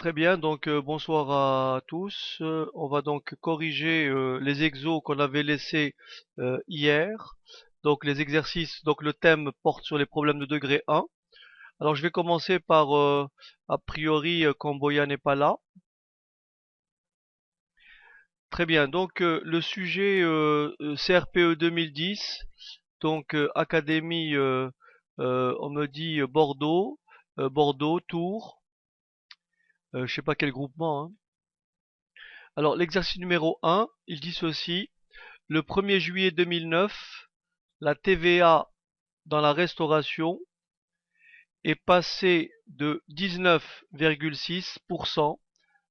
Très bien, donc bonsoir à tous. On va donc corriger les exos qu'on avait laissés hier. Donc les exercices, donc le thème porte sur les problèmes de degré 1. Alors je vais commencer par, a priori, quand Boya n'est pas là. Très bien, donc le sujet CRPE 2010, donc Académie, on me dit Bordeaux, Bordeaux, Tours, je sais pas quel groupement, hein. Alors, l'exercice numéro 1, il dit ceci. Le 1er juillet 2009, la TVA dans la restauration est passée de 19,6%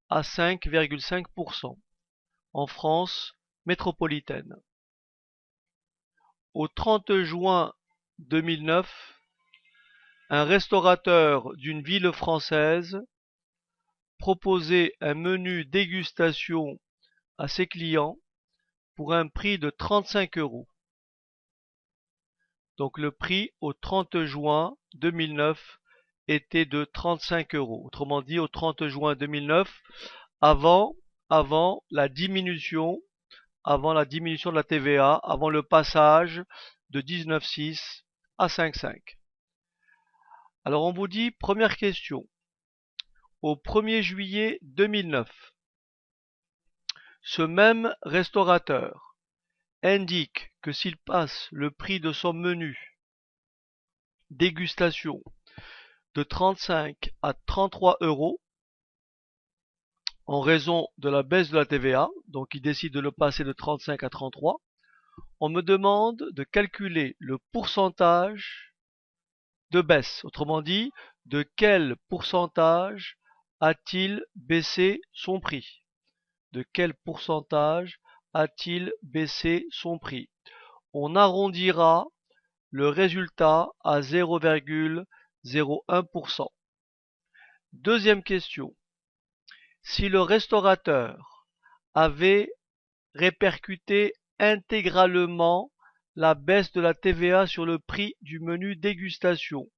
à 5,5% en France métropolitaine. Au 30 juin 2009, un restaurateur d'une ville française proposait un menu dégustation à ses clients pour un prix de 35 euros. Donc le prix au 30 juin 2009 était de 35 euros. Autrement dit, au 30 juin 2009, avant, avant la diminution, avant la diminution de la TVA, avant le passage de 19,6 à 5,5. Alors on vous dit, première question, au 1er juillet 2009, ce même restaurateur indique que s'il passe le prix de son menu dégustation de 35 à 33 euros en raison de la baisse de la TVA, donc il décide de le passer de 35 à 33, on me demande de calculer le pourcentage de baisse. Autrement dit, de quel pourcentage a-t-il baissé son prix? De quel pourcentage a-t-il baissé son prix? On arrondira le résultat à 0,01%. Deuxième question. Si le restaurateur avait répercuté intégralement la baisse de la TVA sur le prix du menu dégustation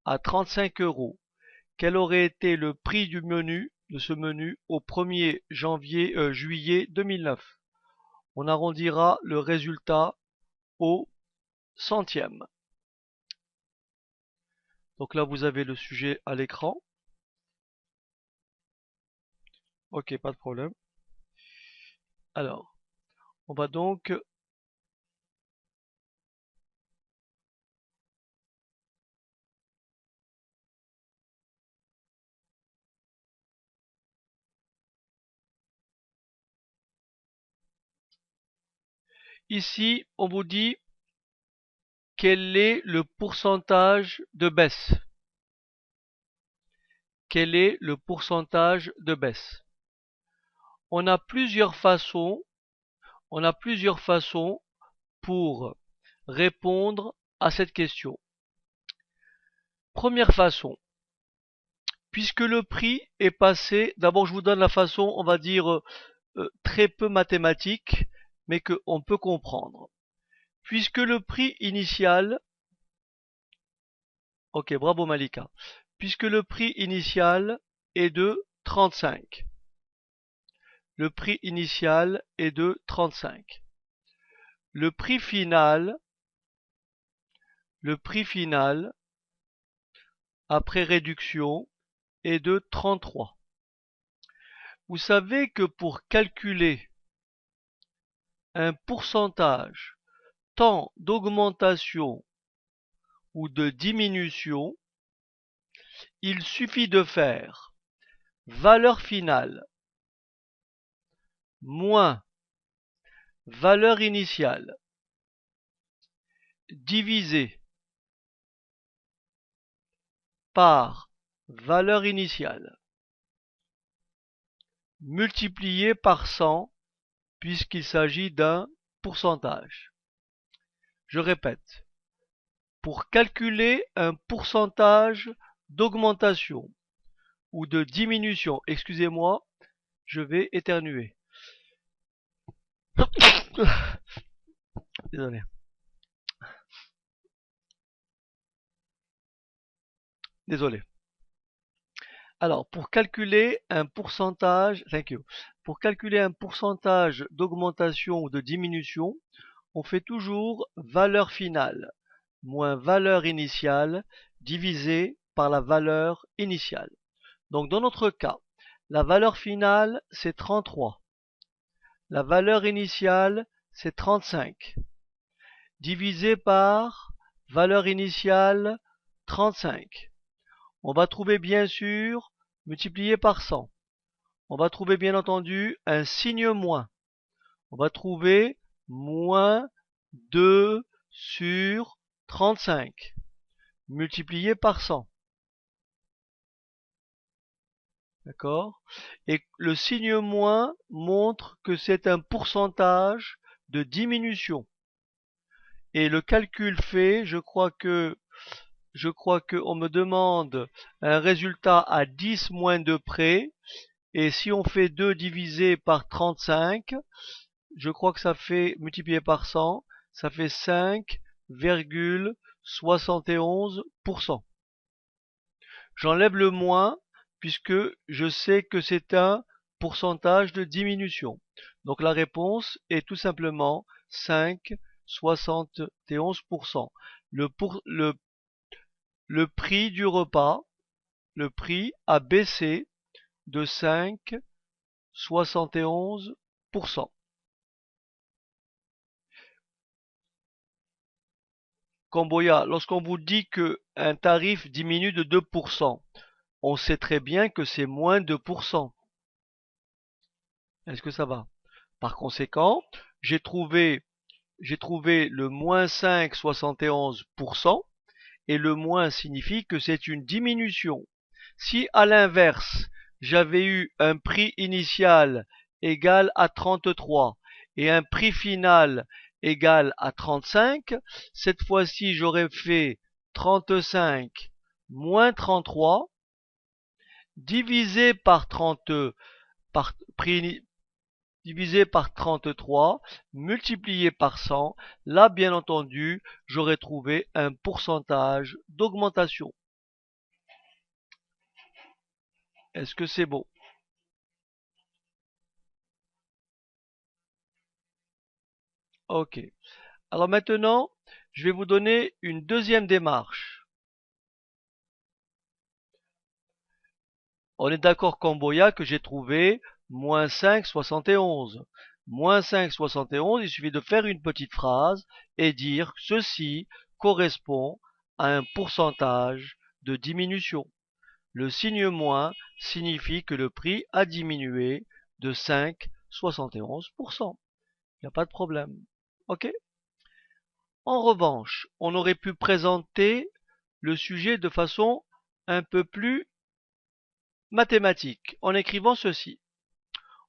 à 35 euros, quel aurait été le prix du menu, de ce menu, au 1er juillet 2009? On arrondira le résultat au centième. Donc là, vous avez le sujet à l'écran. Ok, pas de problème. Alors, on va donc ici, on vous dit quel est le pourcentage de baisse. Quel est le pourcentage de baisse? On a plusieurs façons, on a plusieurs façons pour répondre à cette question. Première façon, puisque le prix est passé, d'abord je vous donne la façon, on va dire très peu mathématique, mais qu'on peut comprendre. Puisque le prix initial, ok, bravo Malika, puisque le prix initial est de 35. Le prix initial est de 35. Le prix final, après réduction, est de 33. Vous savez que pour calculer un pourcentage tant d'augmentation ou de diminution, il suffit de faire valeur finale moins valeur initiale divisé par valeur initiale multiplié par 100 puisqu'il s'agit d'un pourcentage. Je répète, pour calculer un pourcentage d'augmentation ou de diminution, excusez-moi, je vais éternuer. Désolé. Désolé. Alors, pour calculer un pourcentage, pour calculer un pourcentage d'augmentation ou de diminution, on fait toujours valeur finale moins valeur initiale divisé par la valeur initiale. Donc, dans notre cas, la valeur finale, c'est 33. La valeur initiale, c'est 35. Divisé par valeur initiale, 35. On va trouver bien sûr multiplié par 100. On va trouver bien entendu un signe moins. On va trouver moins 2 sur 35 multiplié par 100. D'accord? Et le signe moins montre que c'est un pourcentage de diminution. Et le calcul fait, je crois que on me demande un résultat à 10 moins 2 près. Et si on fait 2 divisé par 35, je crois que ça fait, multiplié par 100, ça fait 5,71%. J'enlève le moins puisque je sais que c'est un pourcentage de diminution. Donc la réponse est tout simplement 5,71%. Le prix du repas, le prix a baissé de 5,71%. Camboya, lorsqu'on vous dit qu'un tarif diminue de 2%, on sait très bien que c'est moins 2%. Est-ce que ça va? Par conséquent, j'ai trouvé le moins 5,71% et le moins signifie que c'est une diminution. Si à l'inverse, j'avais eu un prix initial égal à 33 et un prix final égal à 35, cette fois-ci j'aurais fait 35 moins 33 divisé par 30 par prix divisé par 33 multiplié par 100. Là, bien entendu, j'aurais trouvé un pourcentage d'augmentation. Est-ce que c'est bon? Ok. Alors maintenant, je vais vous donner une deuxième démarche. On est d'accord, Camboya, que j'ai trouvé moins 5,71. Moins 5,71, il suffit de faire une petite phrase et dire que ceci correspond à un pourcentage de diminution. Le signe moins signifie que le prix a diminué de 5,71%. Il n'y a pas de problème. Ok? En revanche, on aurait pu présenter le sujet de façon un peu plus mathématique en écrivant ceci.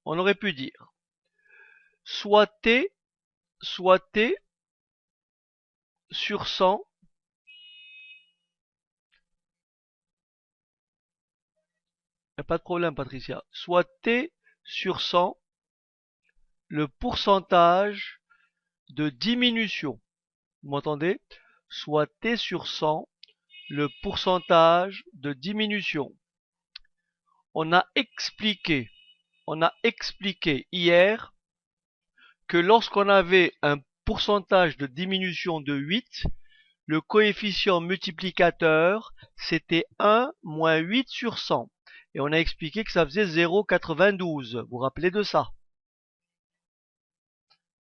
On aurait pu dire soit t sur 100 n'y a pas de problème Patricia, soit t sur 100 le pourcentage de diminution. Vous m'entendez? Soit t sur 100 le pourcentage de diminution. On a expliqué hier que lorsqu'on avait un pourcentage de diminution de 8, le coefficient multiplicateur, c'était 1 moins 8 sur 100. Et on a expliqué que ça faisait 0,92. Vous vous rappelez de ça?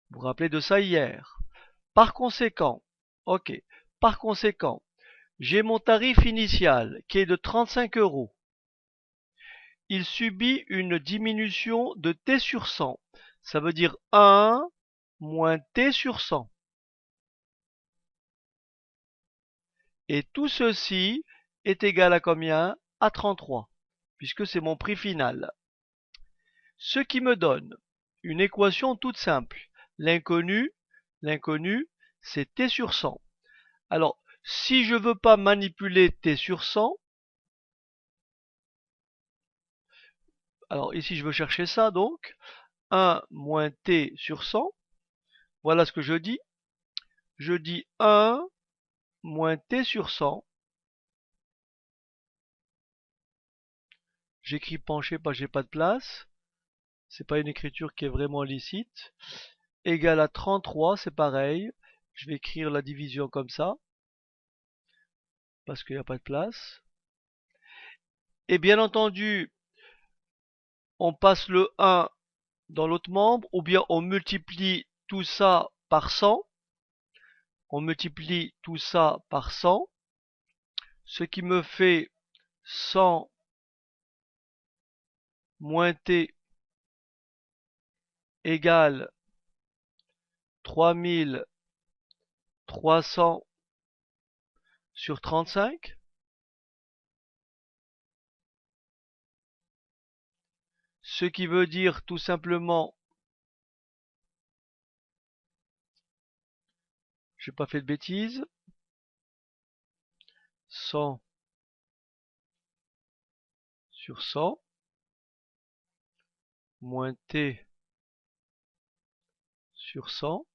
Vous vous rappelez de ça hier? Par conséquent, ok, par conséquent, j'ai mon tarif initial qui est de 35 euros. Il subit une diminution de t sur 100. Ça veut dire 1 moins t sur 100. Et tout ceci est égal à combien? À 33, puisque c'est mon prix final. Ce qui me donne une équation toute simple. L'inconnu, c'est t sur 100. Alors, si je ne veux pas manipuler t sur 100, alors ici je veux chercher ça, donc 1 moins t sur 100. Voilà ce que je dis. Je dis 1 moins t sur 100 J'écris penché parce que j'ai pas de place. C'est pas une écriture qui est vraiment licite. Égal à 33, c'est pareil. Je vais écrire la division comme ça, parce qu'il n'y a pas de place. Et bien entendu, on passe le 1 dans l'autre membre, ou bien on multiplie tout ça par 100. On multiplie tout ça par 100, ce qui me fait 100 moins t égale 3300 sur 35. Ce qui veut dire tout simplement, j'ai pas fait de bêtises, 100 sur 100 moins t sur 100.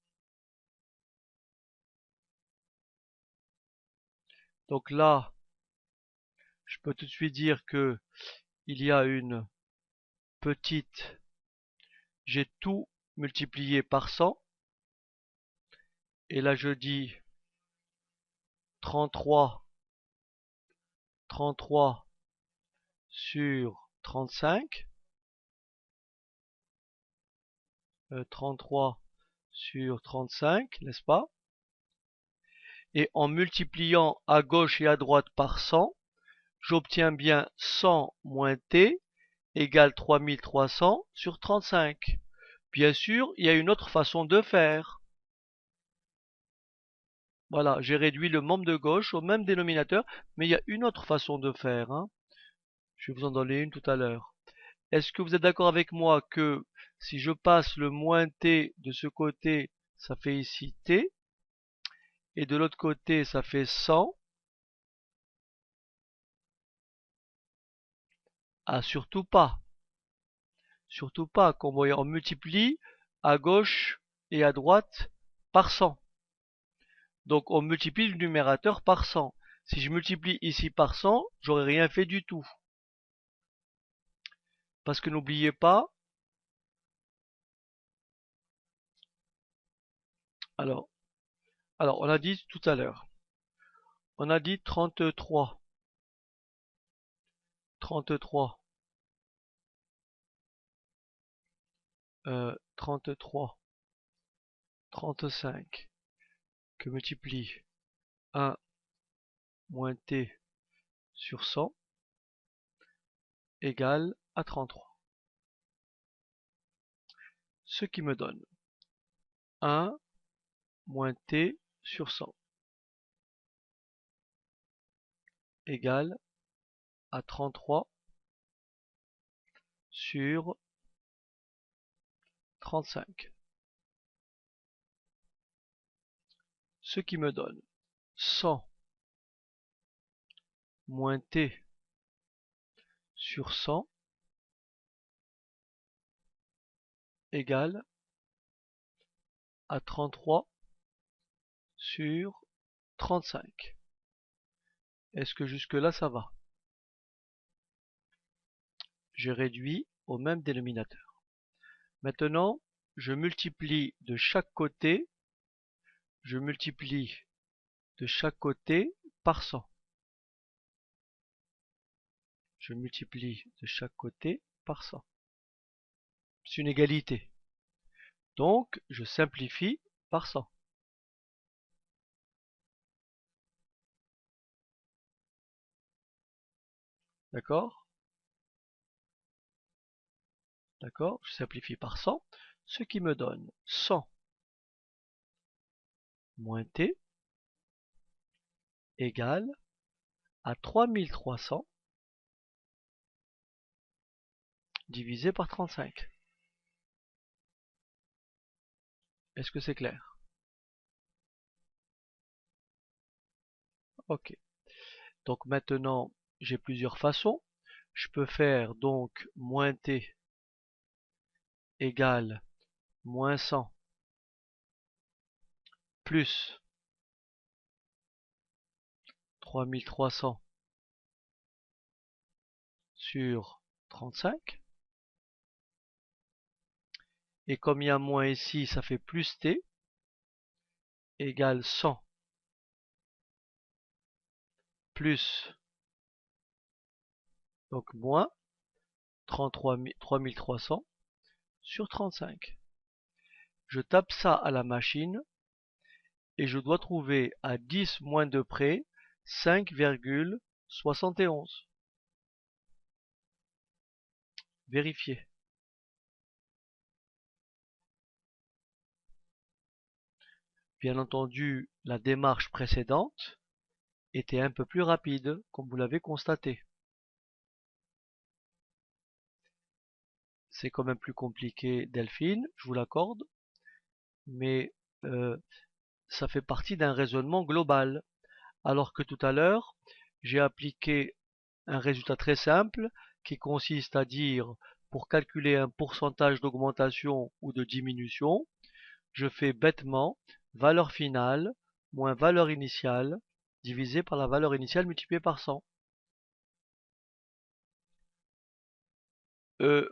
Donc là, je peux tout de suite dire que il y a une petite, j'ai tout multiplié par 100, et là je dis 33 sur 35, 33 sur 35, n'est-ce pas? Et en multipliant à gauche et à droite par 100, j'obtiens bien 100 moins t égale 3300 sur 35. Bien sûr, il y a une autre façon de faire. Voilà, j'ai réduit le membre de gauche au même dénominateur, mais il y a une autre façon de faire, hein. Je vais vous en donner une tout à l'heure. Est-ce que vous êtes d'accord avec moi que si je passe le moins t de ce côté, ça fait ici t, et de l'autre côté, ça fait 100? Ah, surtout pas. Surtout pas, qu'on on multiplie à gauche et à droite par 100. Donc on multiplie le numérateur par 100. Si je multiplie ici par 100, j'aurais rien fait du tout. Parce que n'oubliez pas, alors, on a dit tout à l'heure, on a dit 33, 33, 33, 35, que multiplie 1 moins t sur 100 égale à 33. Ce qui me donne 1 moins t sur 100 égale à 33 sur 35. Ce qui me donne 100 moins t sur 100 égale à 33 sur 35. Est-ce que jusque-là ça va? J'ai réduit au même dénominateur. Maintenant, je multiplie de chaque côté, je multiplie de chaque côté par 100. Je multiplie de chaque côté par 100. C'est une égalité. Donc, je simplifie par 100. D'accord? D'accord? Je simplifie par 100, ce qui me donne 100 moins t égale à 3300 divisé par 35. Est-ce que c'est clair? Ok. Donc maintenant, j'ai plusieurs façons. Je peux faire donc moins t égale moins 100 plus 3300 sur 35. Et comme il y a moins ici, ça fait plus t, égale 100 plus, donc moins 3300 sur 35. Je tape ça à la machine et je dois trouver à 10 moins de près 5,71. Vérifier. Bien entendu, la démarche précédente était un peu plus rapide, comme vous l'avez constaté. C'est quand même plus compliqué, Delphine, je vous l'accorde, mais ça fait partie d'un raisonnement global. Alors que tout à l'heure, j'ai appliqué un résultat très simple qui consiste à dire, pour calculer un pourcentage d'augmentation ou de diminution, je fais bêtement valeur finale moins valeur initiale divisé par la valeur initiale multipliée par 100.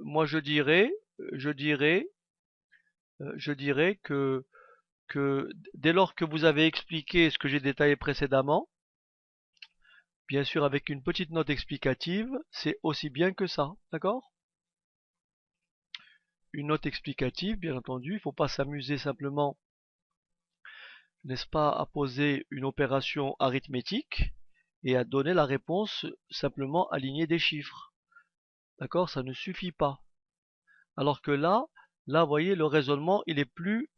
Moi je dirais que dès lors que vous avez expliqué ce que j'ai détaillé précédemment, bien sûr avec une petite note explicative, c'est aussi bien que ça, d'accord? Une note explicative, bien entendu, il ne faut pas s'amuser simplement, n'est-ce pas, à poser une opération arithmétique et à donner la réponse simplement aligner des chiffres. D'accord? Ça ne suffit pas. Alors que là, vous voyez, le raisonnement, il est plus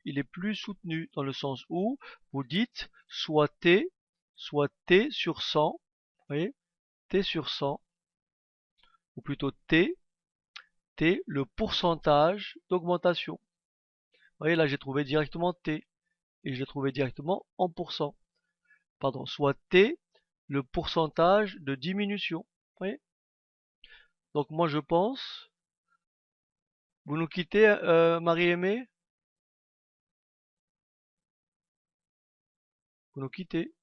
soutenu, dans le sens où vous dites soit t sur 100, vous voyez, t sur 100, ou plutôt t, le pourcentage d'augmentation. Vous voyez, là, j'ai trouvé directement t, et je l'ai trouvé directement en pourcent. Pardon, soit t, le pourcentage de diminution. Vous voyez? Donc moi, je pense, vous nous quittez, Marie-Aimée? Vous nous quittez.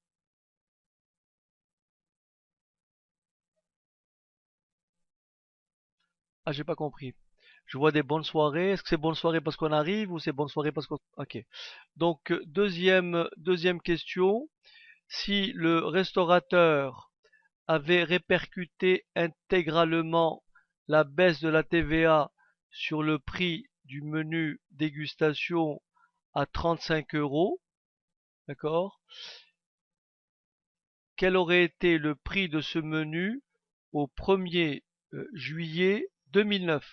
Ah, j'ai pas compris. Je vois des bonnes soirées. Est-ce que c'est bonne soirée parce qu'on arrive ou c'est bonne soirée parce qu'on... Ok. Donc, deuxième question. Si le restaurateur avait répercuté intégralement la baisse de la TVA sur le prix du menu dégustation à 35 euros, d'accord? Quel aurait été le prix de ce menu au 1er juillet 2009?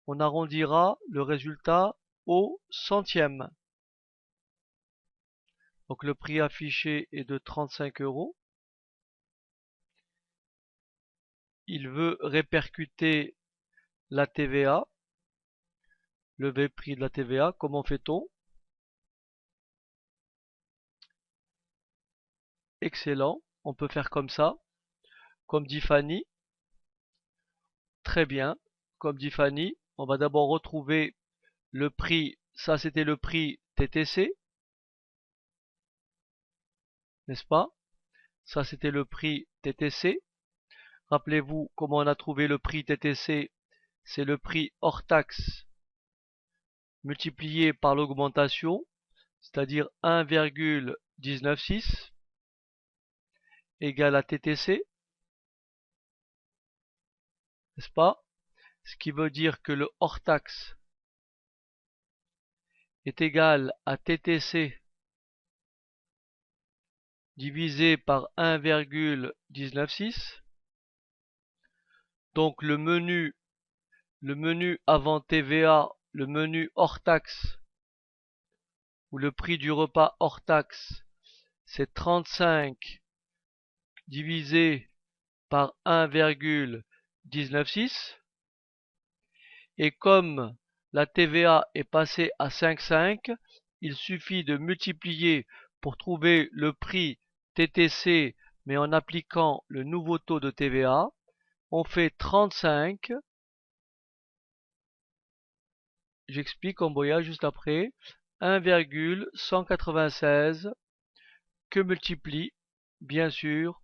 On arrondira le résultat au centième. Donc le prix affiché est de 35 euros. Il veut répercuter la TVA, le prix de la TVA. Comment fait-on? Excellent. On peut faire comme ça. Comme dit Fanny. Très bien. Comme dit Fanny, on va d'abord retrouver le prix. Ça, c'était le prix TTC, n'est-ce pas? Ça, c'était le prix TTC. Rappelez-vous comment on a trouvé le prix TTC. C'est le prix hors taxe multiplié par l'augmentation, c'est-à-dire 1,196 égale à TTC, n'est-ce pas? Ce qui veut dire que le hors taxe est égal à TTC divisé par 1,196. Donc le menu avant TVA, le menu hors taxe, ou le prix du repas hors taxe, c'est 35 divisé par 1,196. Et comme la TVA est passée à 5,5, il suffit de multiplier pour trouver le prix TTC, mais en appliquant le nouveau taux de TVA. On fait 35. J'explique en voyage juste après. 1,196 que multiplie, bien sûr,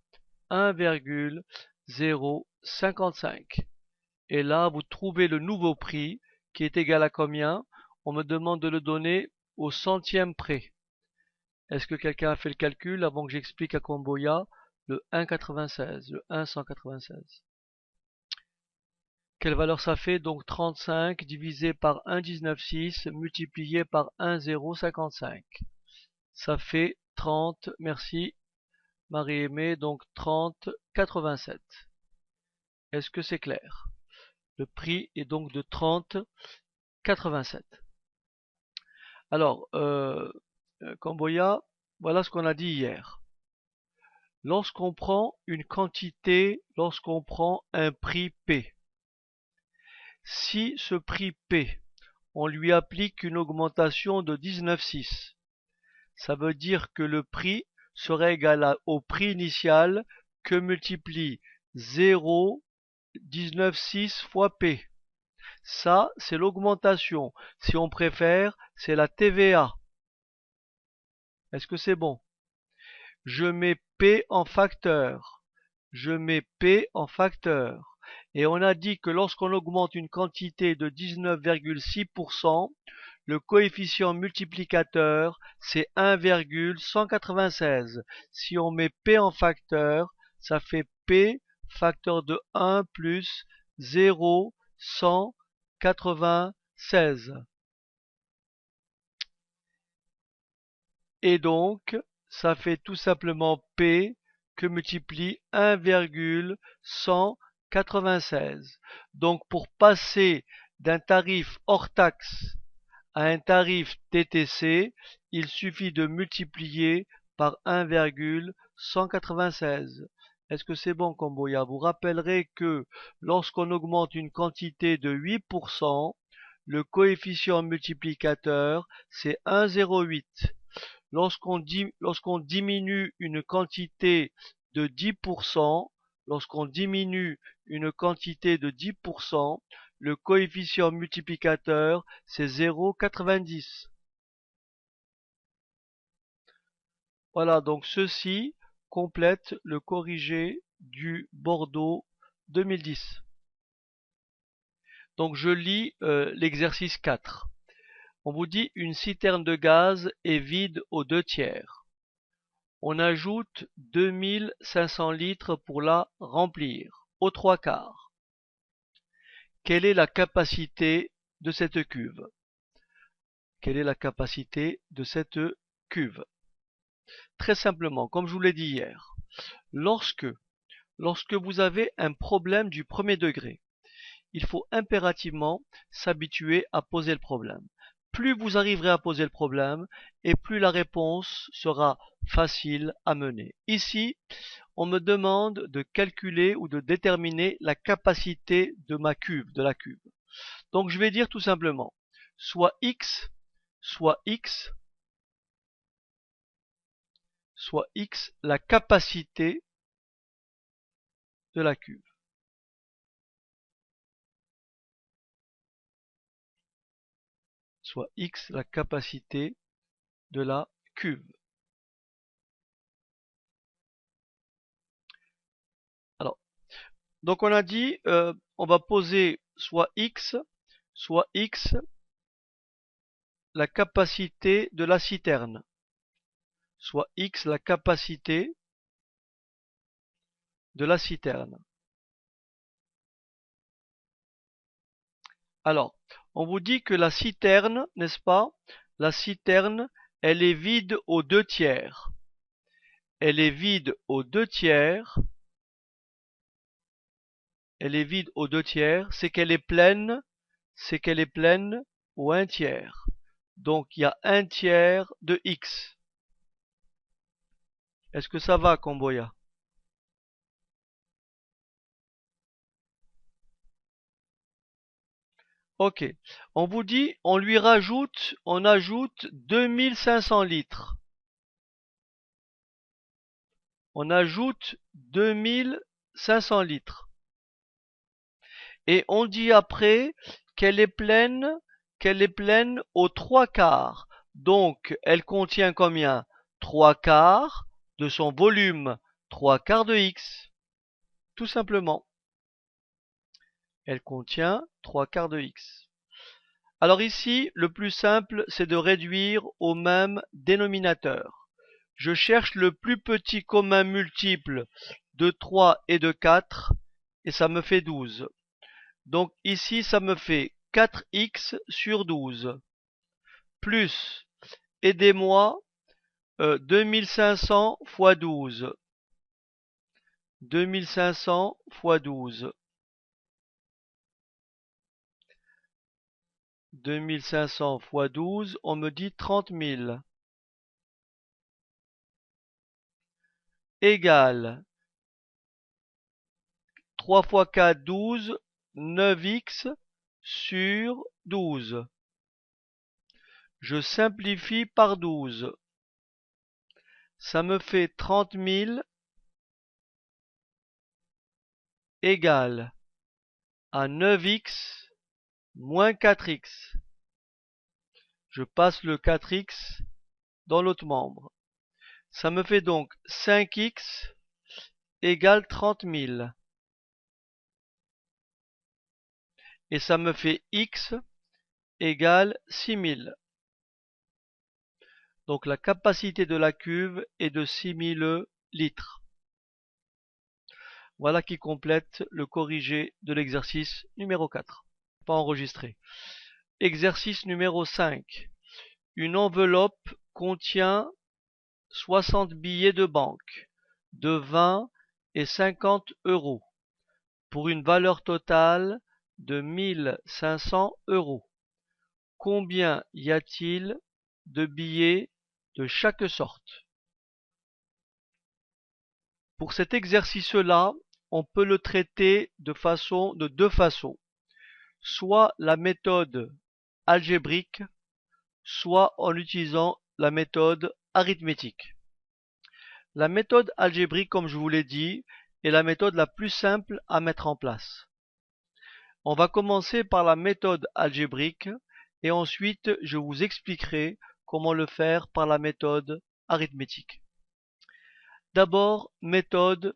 1,055. Et là, vous trouvez le nouveau prix qui est égal à combien? On me demande de le donner au centième près. Est-ce que quelqu'un a fait le calcul avant que j'explique à Comboya le 1,96, le 1,196? Quelle valeur ça fait? Donc 35 divisé par 1,196 multiplié par 1,055. Ça fait 30, merci Marie-Aimée, donc 30,87. Est-ce que c'est clair? Le prix est donc de 30,87. Alors, Camboya, voilà ce qu'on a dit hier. Lorsqu'on prend une quantité, lorsqu'on prend un prix P, si ce prix P, on lui applique une augmentation de 19,6, ça veut dire que le prix serait égal au prix initial que multiplie 0,196 fois P. Ça, c'est l'augmentation. Si on préfère, c'est la TVA. Est-ce que c'est bon? Je mets P en facteur. Je mets P en facteur. Et on a dit que lorsqu'on augmente une quantité de 19,6%, le coefficient multiplicateur, c'est 1,196. Si on met P en facteur, ça fait P facteur de 1 plus 0,196. Et donc, ça fait tout simplement P que multiplie 1,196. Donc, pour passer d'un tarif hors taxe à un tarif TTC, il suffit de multiplier par 1,196. Est-ce que c'est bon, Comboya? Vous rappellerez que lorsqu'on augmente une quantité de 8%, le coefficient multiplicateur, c'est 1,08. Lorsqu'on diminue une quantité de 10%, lorsqu'on diminue une quantité de 10%, le coefficient multiplicateur, c'est 0,90. Voilà, donc ceci complète le corrigé du Bordeaux 2010. Donc je lis l'exercice 4. On vous dit une citerne de gaz est vide aux 2/3. On ajoute 2500 litres pour la remplir, aux 3/4. Quelle est la capacité de cette cuve? Quelle est la capacité de cette cuve? Très simplement, comme je vous l'ai dit hier, lorsque vous avez un problème du premier degré, il faut impérativement s'habituer à poser le problème. Plus vous arriverez à poser le problème, et plus la réponse sera facile à mener. Ici, on me demande de calculer ou de déterminer la capacité de ma cuve, de la cuve. Donc je vais dire tout simplement, soit x, la capacité de la cuve. Soit x la capacité de la cuve. Alors, donc on a dit, on va poser soit x la capacité de la citerne. Soit x la capacité de la citerne. Alors, on vous dit que la citerne, n'est-ce pas? La citerne, elle est vide aux 2/3. Elle est vide aux 2/3. Elle est vide aux 2/3. C'est qu'elle est pleine au 1/3. Donc, il y a 1/3 de x. Est-ce que ça va, Comboya? Ok. On vous dit, on ajoute 2500 litres. On ajoute 2500 litres. Et on dit après qu'elle est pleine aux 3/4. Donc, elle contient combien? 3/4 de son volume, 3/4 de x. Tout simplement. Elle contient 3/4 de x. Alors ici, le plus simple, c'est de réduire au même dénominateur. Je cherche le plus petit commun multiple de 3 et de 4, et ça me fait 12. Donc ici, ça me fait 4x sur 12, plus, aidez-moi, 2500 fois 12. 2500 fois 12. 2500 fois 12, on me dit 30 000. Égale 3 fois 4, 12, 9x sur 12. Je simplifie par 12. Ça me fait 30 000 égale à 9x moins 4x. Je passe le 4x dans l'autre membre. Ça me fait donc 5x égale 30 000. Et ça me fait x égale 6 000. Donc la capacité de la cuve est de 6 000 litres. Voilà qui complète le corrigé de l'exercice numéro 4. Pas enregistré. Exercice numéro 5. Une enveloppe contient 60 billets de banque de 20 et 50 euros pour une valeur totale de 1500 euros. Combien y a-t-il de billets de chaque sorte? Pour cet exercice-là, on peut le traiter de deux façons. Soit la méthode algébrique, soit en utilisant la méthode arithmétique. La méthode algébrique, comme je vous l'ai dit, est la méthode la plus simple à mettre en place. On va commencer par la méthode algébrique et ensuite je vous expliquerai comment le faire par la méthode arithmétique. D'abord, méthode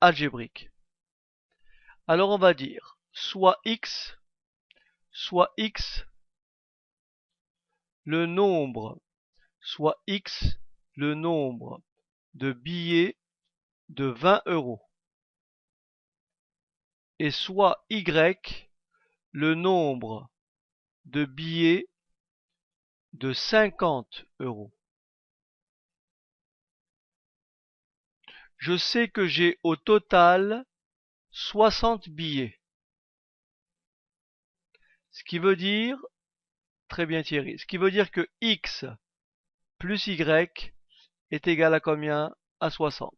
algébrique. Alors on va dire soit x le nombre, soit x le nombre de billets de 20 euros, et soit y le nombre de billets de 50 euros. Je sais que j'ai au total 60 billets. Ce qui veut dire, très bien Thierry, ce qui veut dire que x plus y est égal à combien? À 60.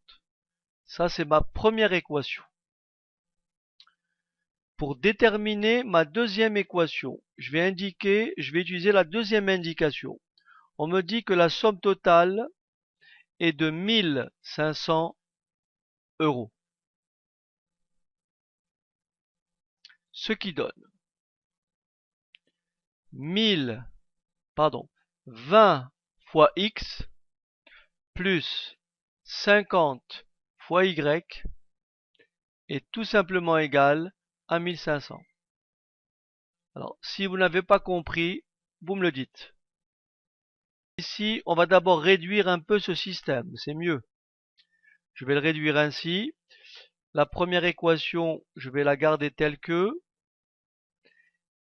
Ça, c'est ma première équation. Pour déterminer ma deuxième équation, je vais utiliser la deuxième indication. On me dit que la somme totale est de 1500 euros. Ce qui donne 20 fois x plus 50 fois y est tout simplement égal à 1500. Alors, si vous n'avez pas compris, vous me le dites. Ici, on va d'abord réduire un peu ce système, c'est mieux. Je vais le réduire ainsi. La première équation, je vais la garder telle que.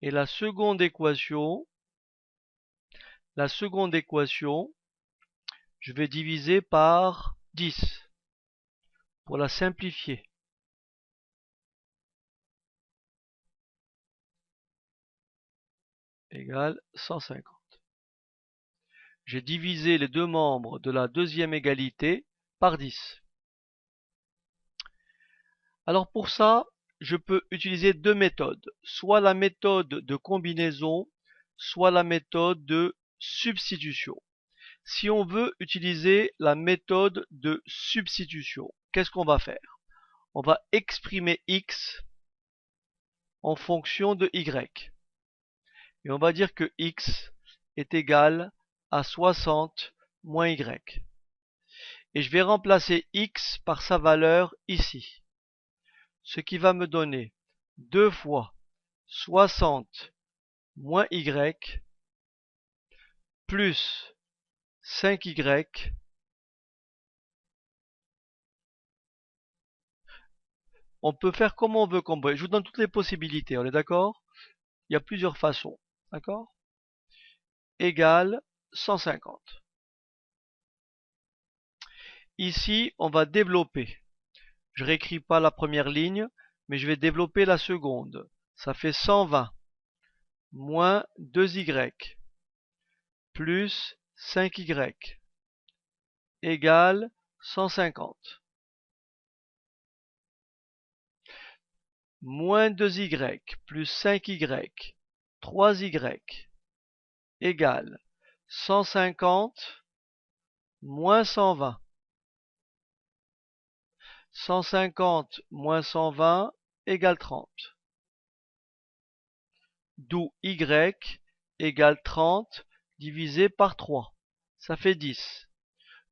Et la seconde équation, je vais diviser par 10 pour la simplifier. Égale 150. J'ai divisé les deux membres de la deuxième égalité par 10. Alors pour ça, je peux utiliser deux méthodes, soit la méthode de combinaison, soit la méthode de substitution. Si on veut utiliser la méthode de substitution, qu'est-ce qu'on va faire? On va exprimer x en fonction de y. Et on va dire que x est égal à 60 moins y. Et je vais remplacer x par sa valeur ici. ce qui va me donner 2 fois 60 moins y plus 5y. On peut faire comme on veut combrer. Je vous donne toutes les possibilités, on est d'accord? Il y a plusieurs façons, d'accord? Égale 150. Ici, on va développer. Je réécris pas la première ligne, mais je vais développer la seconde. Ça fait 120 moins 2y plus 5y égale 150. Moins 2y plus 5y, 3y égale 150 moins 120. 150 moins 120 égale 30. D'où y égale 30 divisé par 3. Ça fait 10.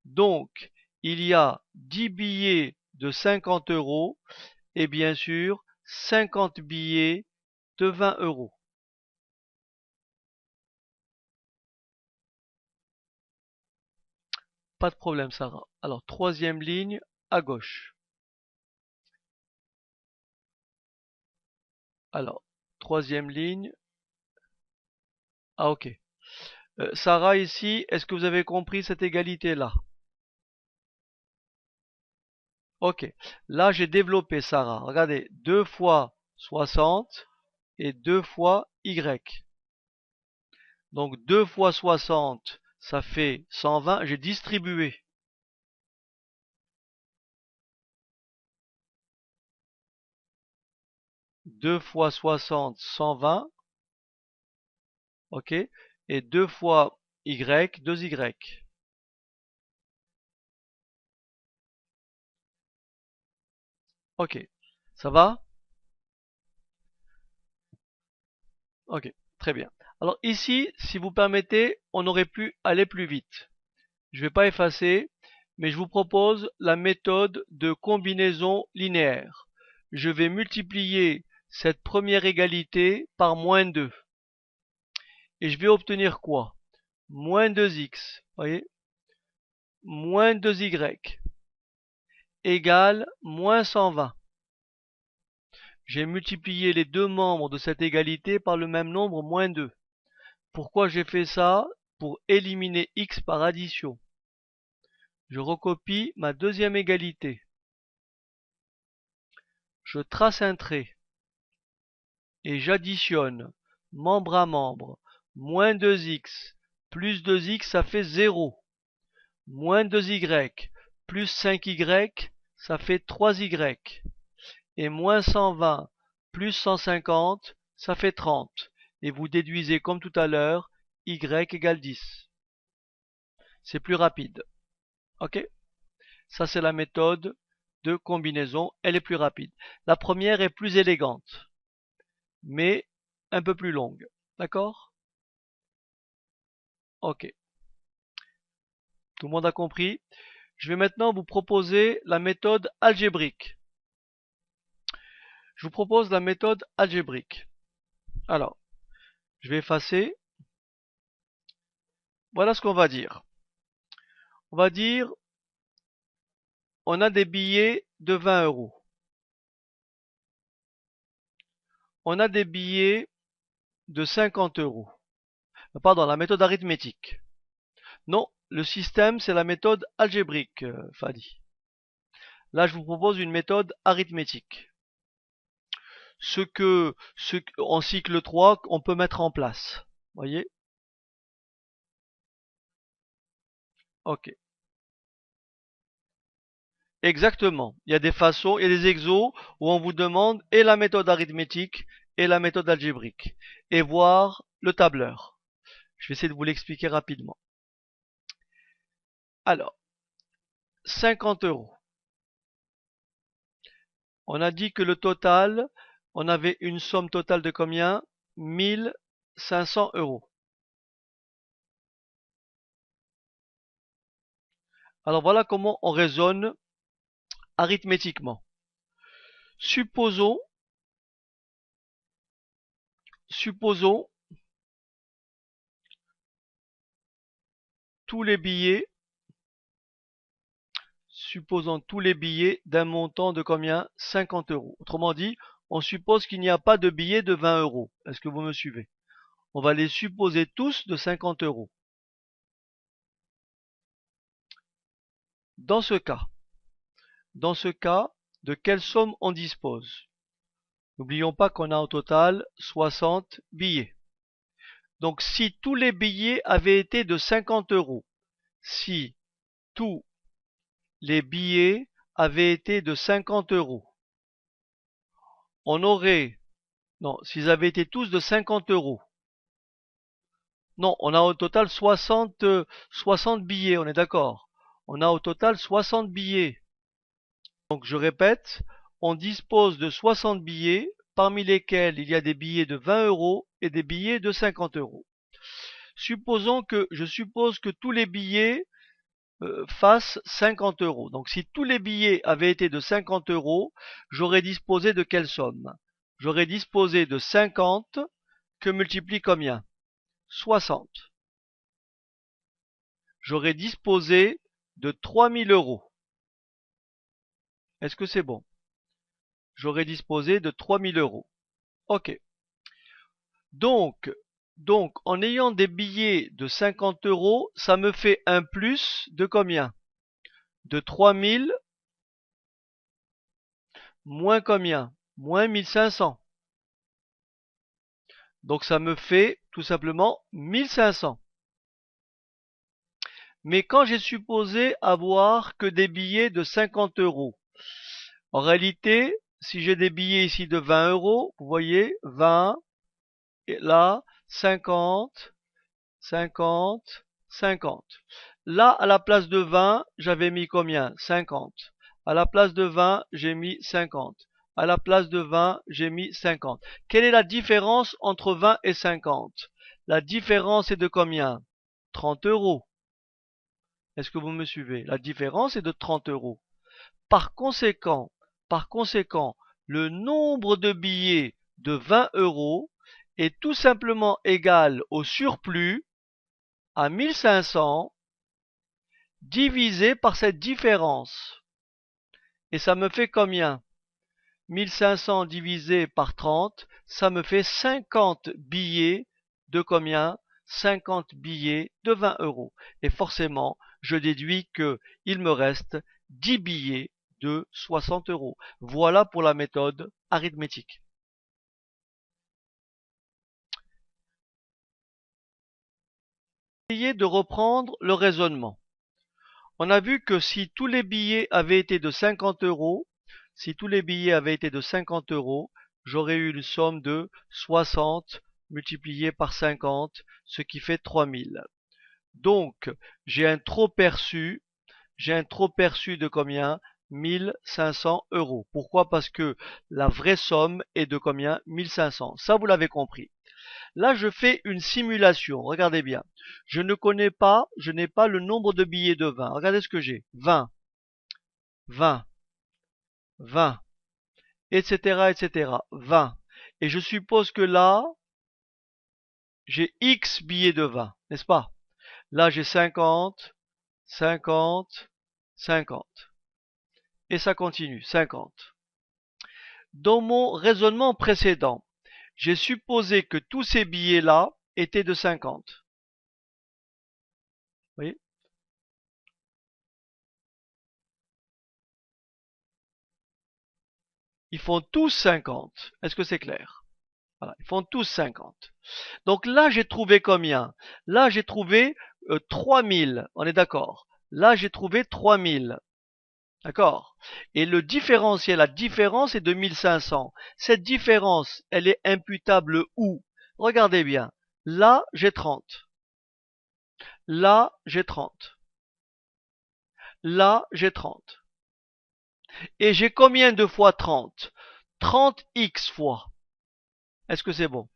Donc, il y a 10 billets de 50 € et bien sûr 50 billets de 20 €. Pas de problème, Sarah. Alors, troisième ligne à gauche. Alors, troisième ligne. Ah, ok. Sarah, ici, est-ce que vous avez compris cette égalité-là? Ok. Là, j'ai développé, Sarah. Regardez, 2 fois 60 et 2 fois y. Donc 2 fois 60, ça fait 120. J'ai distribué. 2 fois 60, 120. Ok. Et 2 fois y, 2y. Ok. Ça va? Ok. Très bien. Alors ici, si vous permettez, on aurait pu aller plus vite. Je ne vais pas effacer, mais je vous propose la méthode de combinaison linéaire. Je vais multiplier cette première égalité par moins 2. Et je vais obtenir quoi? Moins 2x, voyez, moins 2y égale moins 120. J'ai multiplié les deux membres de cette égalité par le même nombre, moins 2. Pourquoi j'ai fait ça? Pour éliminer x par addition. Je recopie ma deuxième égalité. Je trace un trait et j'additionne membre à membre. Moins 2x plus 2x, ça fait 0. Moins 2y plus 5y, ça fait 3y. Et moins 120 plus 150, ça fait 30. Et vous déduisez comme tout à l'heure, y égale 10. C'est plus rapide. Ok? Ça, c'est la méthode de combinaison. Elle est plus rapide. La première est plus élégante, mais un peu plus longue. D'accord? Ok. Tout le monde a compris? Je vais maintenant vous proposer la méthode algébrique. Je vous propose la méthode algébrique. Alors, je vais effacer. Voilà ce qu'on va dire. On va dire, on a des billets de 20 €. On a des billets de 50 €. Pardon, la méthode arithmétique. Non, le système, c'est la méthode algébrique, Fadi. Là, je vous propose une méthode arithmétique. En cycle 3, on peut mettre en place. Voyez? Ok. Exactement. Il y a des façons, il y a des exos où on vous demande et la méthode arithmétique et la méthode algébrique. Et voir le tableur. Je vais essayer de vous l'expliquer rapidement. Alors, 50 €. On a dit que le total, on avait une somme totale de combien? 1500 €. Alors voilà comment on raisonne arithmétiquement. Supposons tous les billets, supposons tous les billets d'un montant de combien? 50 euros. Autrement dit, on suppose qu'il n'y a pas de billets de 20 euros. Est-ce que vous me suivez? On va les supposer tous de 50 euros. Dans ce cas, de quelle somme on dispose? N'oublions pas qu'on a au total 60 billets. Donc si tous les billets avaient été de 50 euros, si tous les billets avaient été de 50 euros, on aurait, non, s'ils avaient été tous de 50 euros, non, on a au total 60 billets, on est d'accord. On a au total 60 billets. Donc je répète, on dispose de 60 billets, parmi lesquels il y a des billets de 20 euros et des billets de 50 euros. Je suppose que tous les billets fassent 50 euros. Donc si tous les billets avaient été de 50 euros, j'aurais disposé de quelle somme? J'aurais disposé de 50 que multiplie combien? 60. J'aurais disposé de 3000 euros. Est-ce que c'est bon? J'aurais disposé de 3000 euros. Ok. Donc, en ayant des billets de 50 euros, ça me fait un plus de combien? De 3000 moins combien? Moins 1500. Donc ça me fait tout simplement 1500. Mais quand j'ai supposé avoir que des billets de 50 euros, en réalité, si j'ai des billets ici de 20 euros, vous voyez, 20, et là, 50, 50, 50. Là, à la place de 20, j'avais mis combien? 50. À la place de 20, j'ai mis 50. À la place de 20, j'ai mis 50. Quelle est la différence entre 20 et 50? La différence est de combien? 30 euros. Est-ce que vous me suivez? La différence est de 30 euros. Par conséquent, le nombre de billets de 20 euros est tout simplement égal au surplus à 1500 divisé par cette différence. Et ça me fait combien? 1500 divisé par 30, ça me fait 50 billets de combien? 50 billets de 20 euros. Et forcément, je déduis qu'il me reste 10 billets de 60 euros. Voilà pour la méthode arithmétique. Essayez de reprendre le raisonnement. On a vu que si tous les billets avaient été de 50 euros, j'aurais eu une somme de 60 multiplié par 50, ce qui fait 3000. Donc, j'ai un trop perçu de combien? 1500 euros. Pourquoi? Parce que la vraie somme est de combien? 1500. Ça, vous l'avez compris. Là, je fais une simulation. Regardez bien. Je n'ai pas le nombre de billets de 20. Regardez ce que j'ai. 20, 20, 20, etc., etc. 20. Et je suppose que là, j'ai X billets de 20, n'est-ce pas? Là, j'ai 50, 50, 50. Et ça continue, 50. Dans mon raisonnement précédent, j'ai supposé que tous ces billets-là étaient de 50. Vous voyez? Ils font tous 50. Est-ce que c'est clair? Voilà, ils font tous 50. Donc là, j'ai trouvé combien? Là, j'ai trouvé 3000. On est d'accord? Là, j'ai trouvé 3000. D'accord? Et la différence est de 1500. Cette différence, elle est imputable où? Regardez bien. Là, j'ai 30. Là, j'ai 30. Là, j'ai 30. Et j'ai combien de fois 30? 30x fois. Est-ce que c'est bon?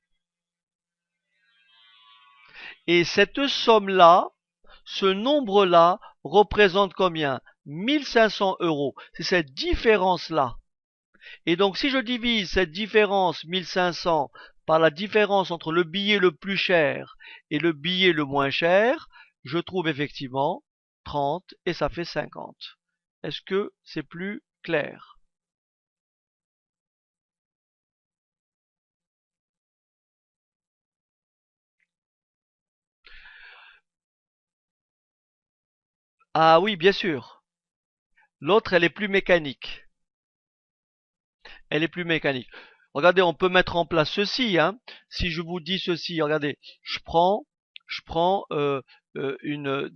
Et cette somme-là, ce nombre-là, représente combien? 1500 euros. C'est cette différence-là. Et donc si je divise cette différence 1500 par la différence entre le billet le plus cher et le billet le moins cher, je trouve effectivement 30 et ça fait 50. Est-ce que c'est plus clair? Ah oui, bien sûr. L'autre, elle est plus mécanique. Elle est plus mécanique. Regardez, on peut mettre en place ceci, hein. Si je vous dis ceci, regardez, je prends une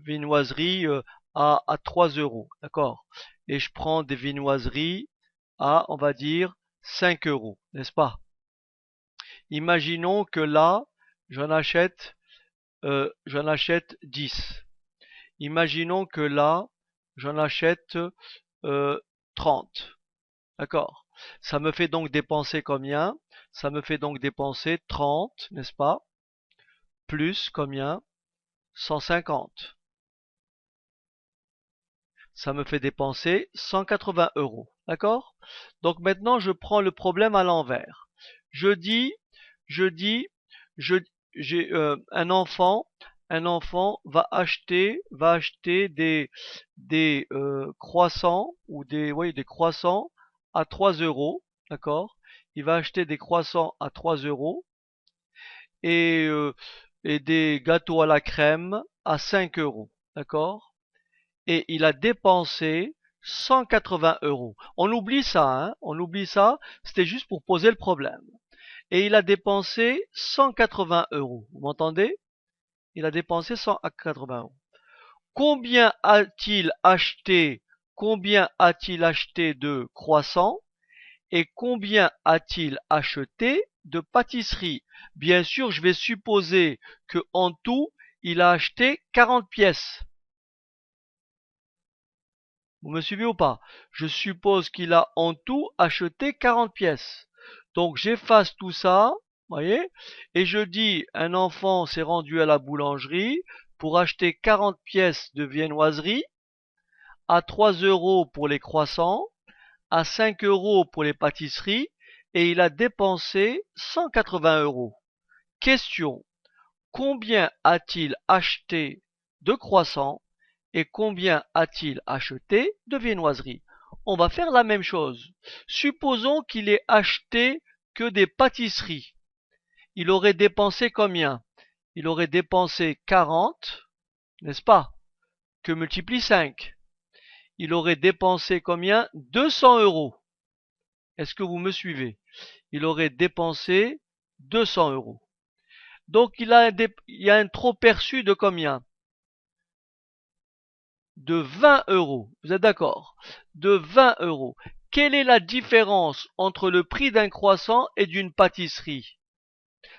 viennoiserie à 3 euros, d'accord? Et je prends des viennoiseries à, on va dire, 5 euros, n'est-ce pas? Imaginons que là, j'en achète 10. Imaginons que là, j'en achète 30. D'accord. Ça me fait donc dépenser combien? Ça me fait donc dépenser 30, n'est-ce pas? Plus combien? 150. Ça me fait dépenser 180 euros. D'accord? Donc maintenant, je prends le problème à l'envers. Je dis, je dis, je, j'ai un enfant va acheter des croissants ou des croissants à 3 euros. D'accord? Il va acheter des croissants à 3 euros et, euh, et des gâteaux à la crème à 5 euros. D'accord? Et il a dépensé 180 euros. On oublie ça, hein? On oublie ça. C'était juste pour poser le problème. Et il a dépensé 180 euros. Vous m'entendez? Il a dépensé 180 euros. Combien a-t-il acheté? Combien a-t-il acheté de croissants? Et combien a-t-il acheté de pâtisserie? Bien sûr, je vais supposer que en tout, il a acheté 40 pièces. Vous me suivez ou pas? Je suppose qu'il a en tout acheté 40 pièces. Donc j'efface tout ça, voyez, et je dis un enfant s'est rendu à la boulangerie pour acheter 40 pièces de viennoiserie à 3 euros pour les croissants, à 5 euros pour les pâtisseries, et il a dépensé 180 euros. Question, combien a-t-il acheté de croissants et combien a-t-il acheté de viennoiseries? On va faire la même chose. Supposons qu'il ait acheté que des pâtisseries. Il aurait dépensé combien? Il aurait dépensé 40, n'est-ce pas? Que multiplie 5. Il aurait dépensé combien? 200 euros. Est-ce que vous me suivez? Il aurait dépensé 200 euros. Donc il y a un trop perçu de combien? De 20 euros. Vous êtes d'accord? De 20 euros. Quelle est la différence entre le prix d'un croissant et d'une pâtisserie?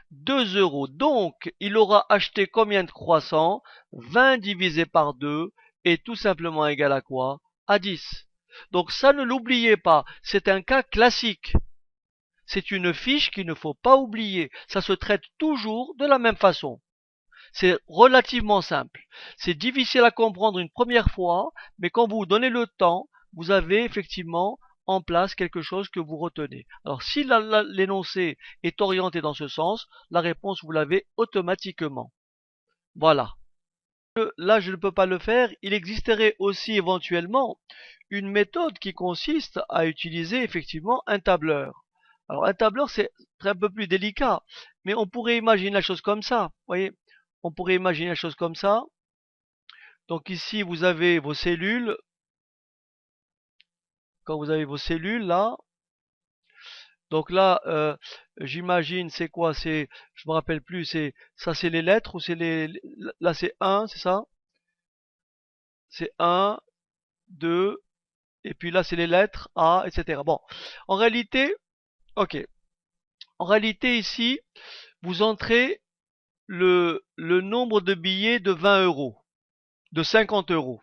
2 euros. Donc, il aura acheté combien de croissants? 20 divisé par 2 est tout simplement égal à quoi? À 10. Donc ça, ne l'oubliez pas. C'est un cas classique. C'est une fiche qu'il ne faut pas oublier. Ça se traite toujours de la même façon. C'est relativement simple. C'est difficile à comprendre une première fois, mais quand vous donnez le temps, vous avez effectivement en place quelque chose que vous retenez. Alors si l'énoncé est orienté dans ce sens, la réponse vous l'avez automatiquement. Voilà. Là, je ne peux pas le faire. Il existerait aussi éventuellement une méthode qui consiste à utiliser effectivement un tableur. Alors un tableur, c'est un peu plus délicat, mais on pourrait imaginer la chose comme ça. Vous voyez, on pourrait imaginer la chose comme ça. Donc ici, vous avez vos cellules. Quand vous avez vos cellules là, donc là, j'imagine c'est quoi? Je me rappelle plus. C'est les lettres ou là c'est 1, c'est ça? C'est 1, 2, et puis là c'est les lettres A, etc. Bon, en réalité, ok. En réalité ici, vous entrez le nombre de billets de 20 euros, de 50 euros.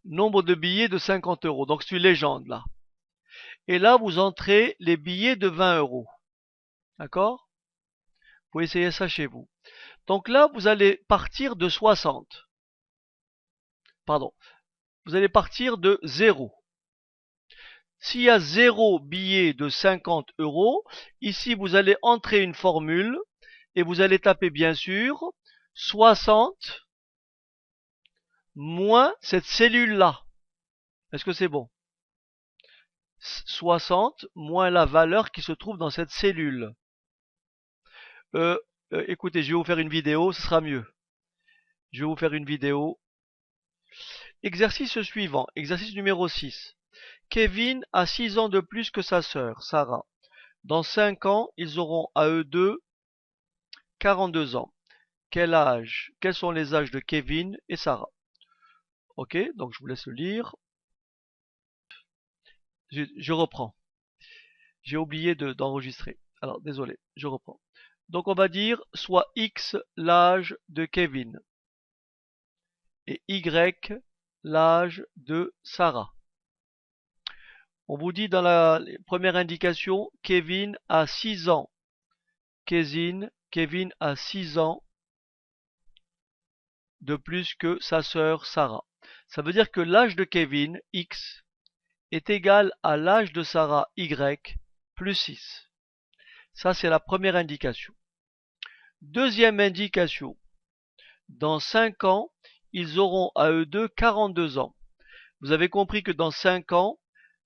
Nombre de billets de 50 euros. Donc c'est une légende là. Et là, vous entrez les billets de 20 euros. D'accord? Vous pouvez essayer ça chez vous. Donc là, vous allez partir de 60. Pardon. Vous allez partir de 0. S'il y a 0 billet de 50 €, ici vous allez entrer une formule et vous allez taper bien sûr 60 moins cette cellule-là. Est-ce que c'est bon? 60 moins la valeur qui se trouve dans cette cellule. Écoutez, je vais vous faire une vidéo, ce sera mieux. Je vais vous faire une vidéo. Exercice suivant, exercice numéro 6. Kevin a 6 ans de plus que sa sœur, Sarah. Dans 5 ans, ils auront à eux deux 42 ans. Quels sont les âges de Kevin et Sarah? Ok, donc je vous laisse le lire. Je reprends. J'ai oublié d'enregistrer. Alors, désolé, je reprends. Donc on va dire soit X l'âge de Kevin et Y l'âge de Sarah. On vous dit dans la première indication, Kevin a 6 ans. Kevin a 6 ans de plus que sa sœur Sarah. Ça veut dire que l'âge de Kevin, X, est égal à l'âge de Sarah, Y, plus 6. Ça, c'est la première indication. Deuxième indication. Dans 5 ans, ils auront à eux deux 42 ans. Vous avez compris que dans 5 ans,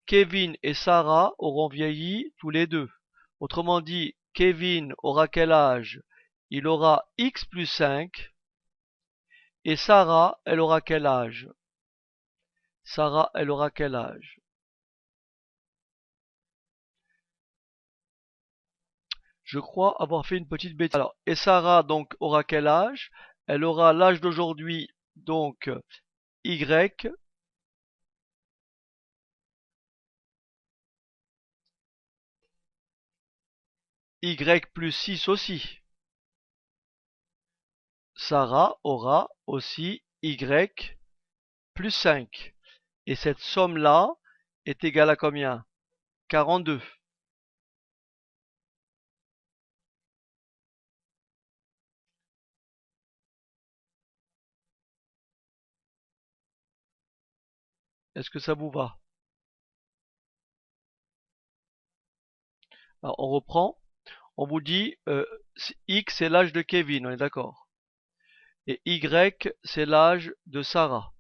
Kevin et Sarah auront vieilli tous les deux. Autrement dit, Kevin aura quel âge? Il aura X plus 5. Et Sarah, elle aura quel âge? Sarah, elle aura quel âge? Je crois avoir fait une petite bêtise. Alors, et Sarah, donc, aura quel âge? Elle aura l'âge d'aujourd'hui, donc, Y. Y plus 6 aussi. Sarah aura aussi Y plus 5. Et cette somme-là est égale à combien? 42. Est-ce que ça vous va? Alors, on reprend. On vous dit X c'est l'âge de Kevin, on est d'accord? Et Y c'est l'âge de Sarah.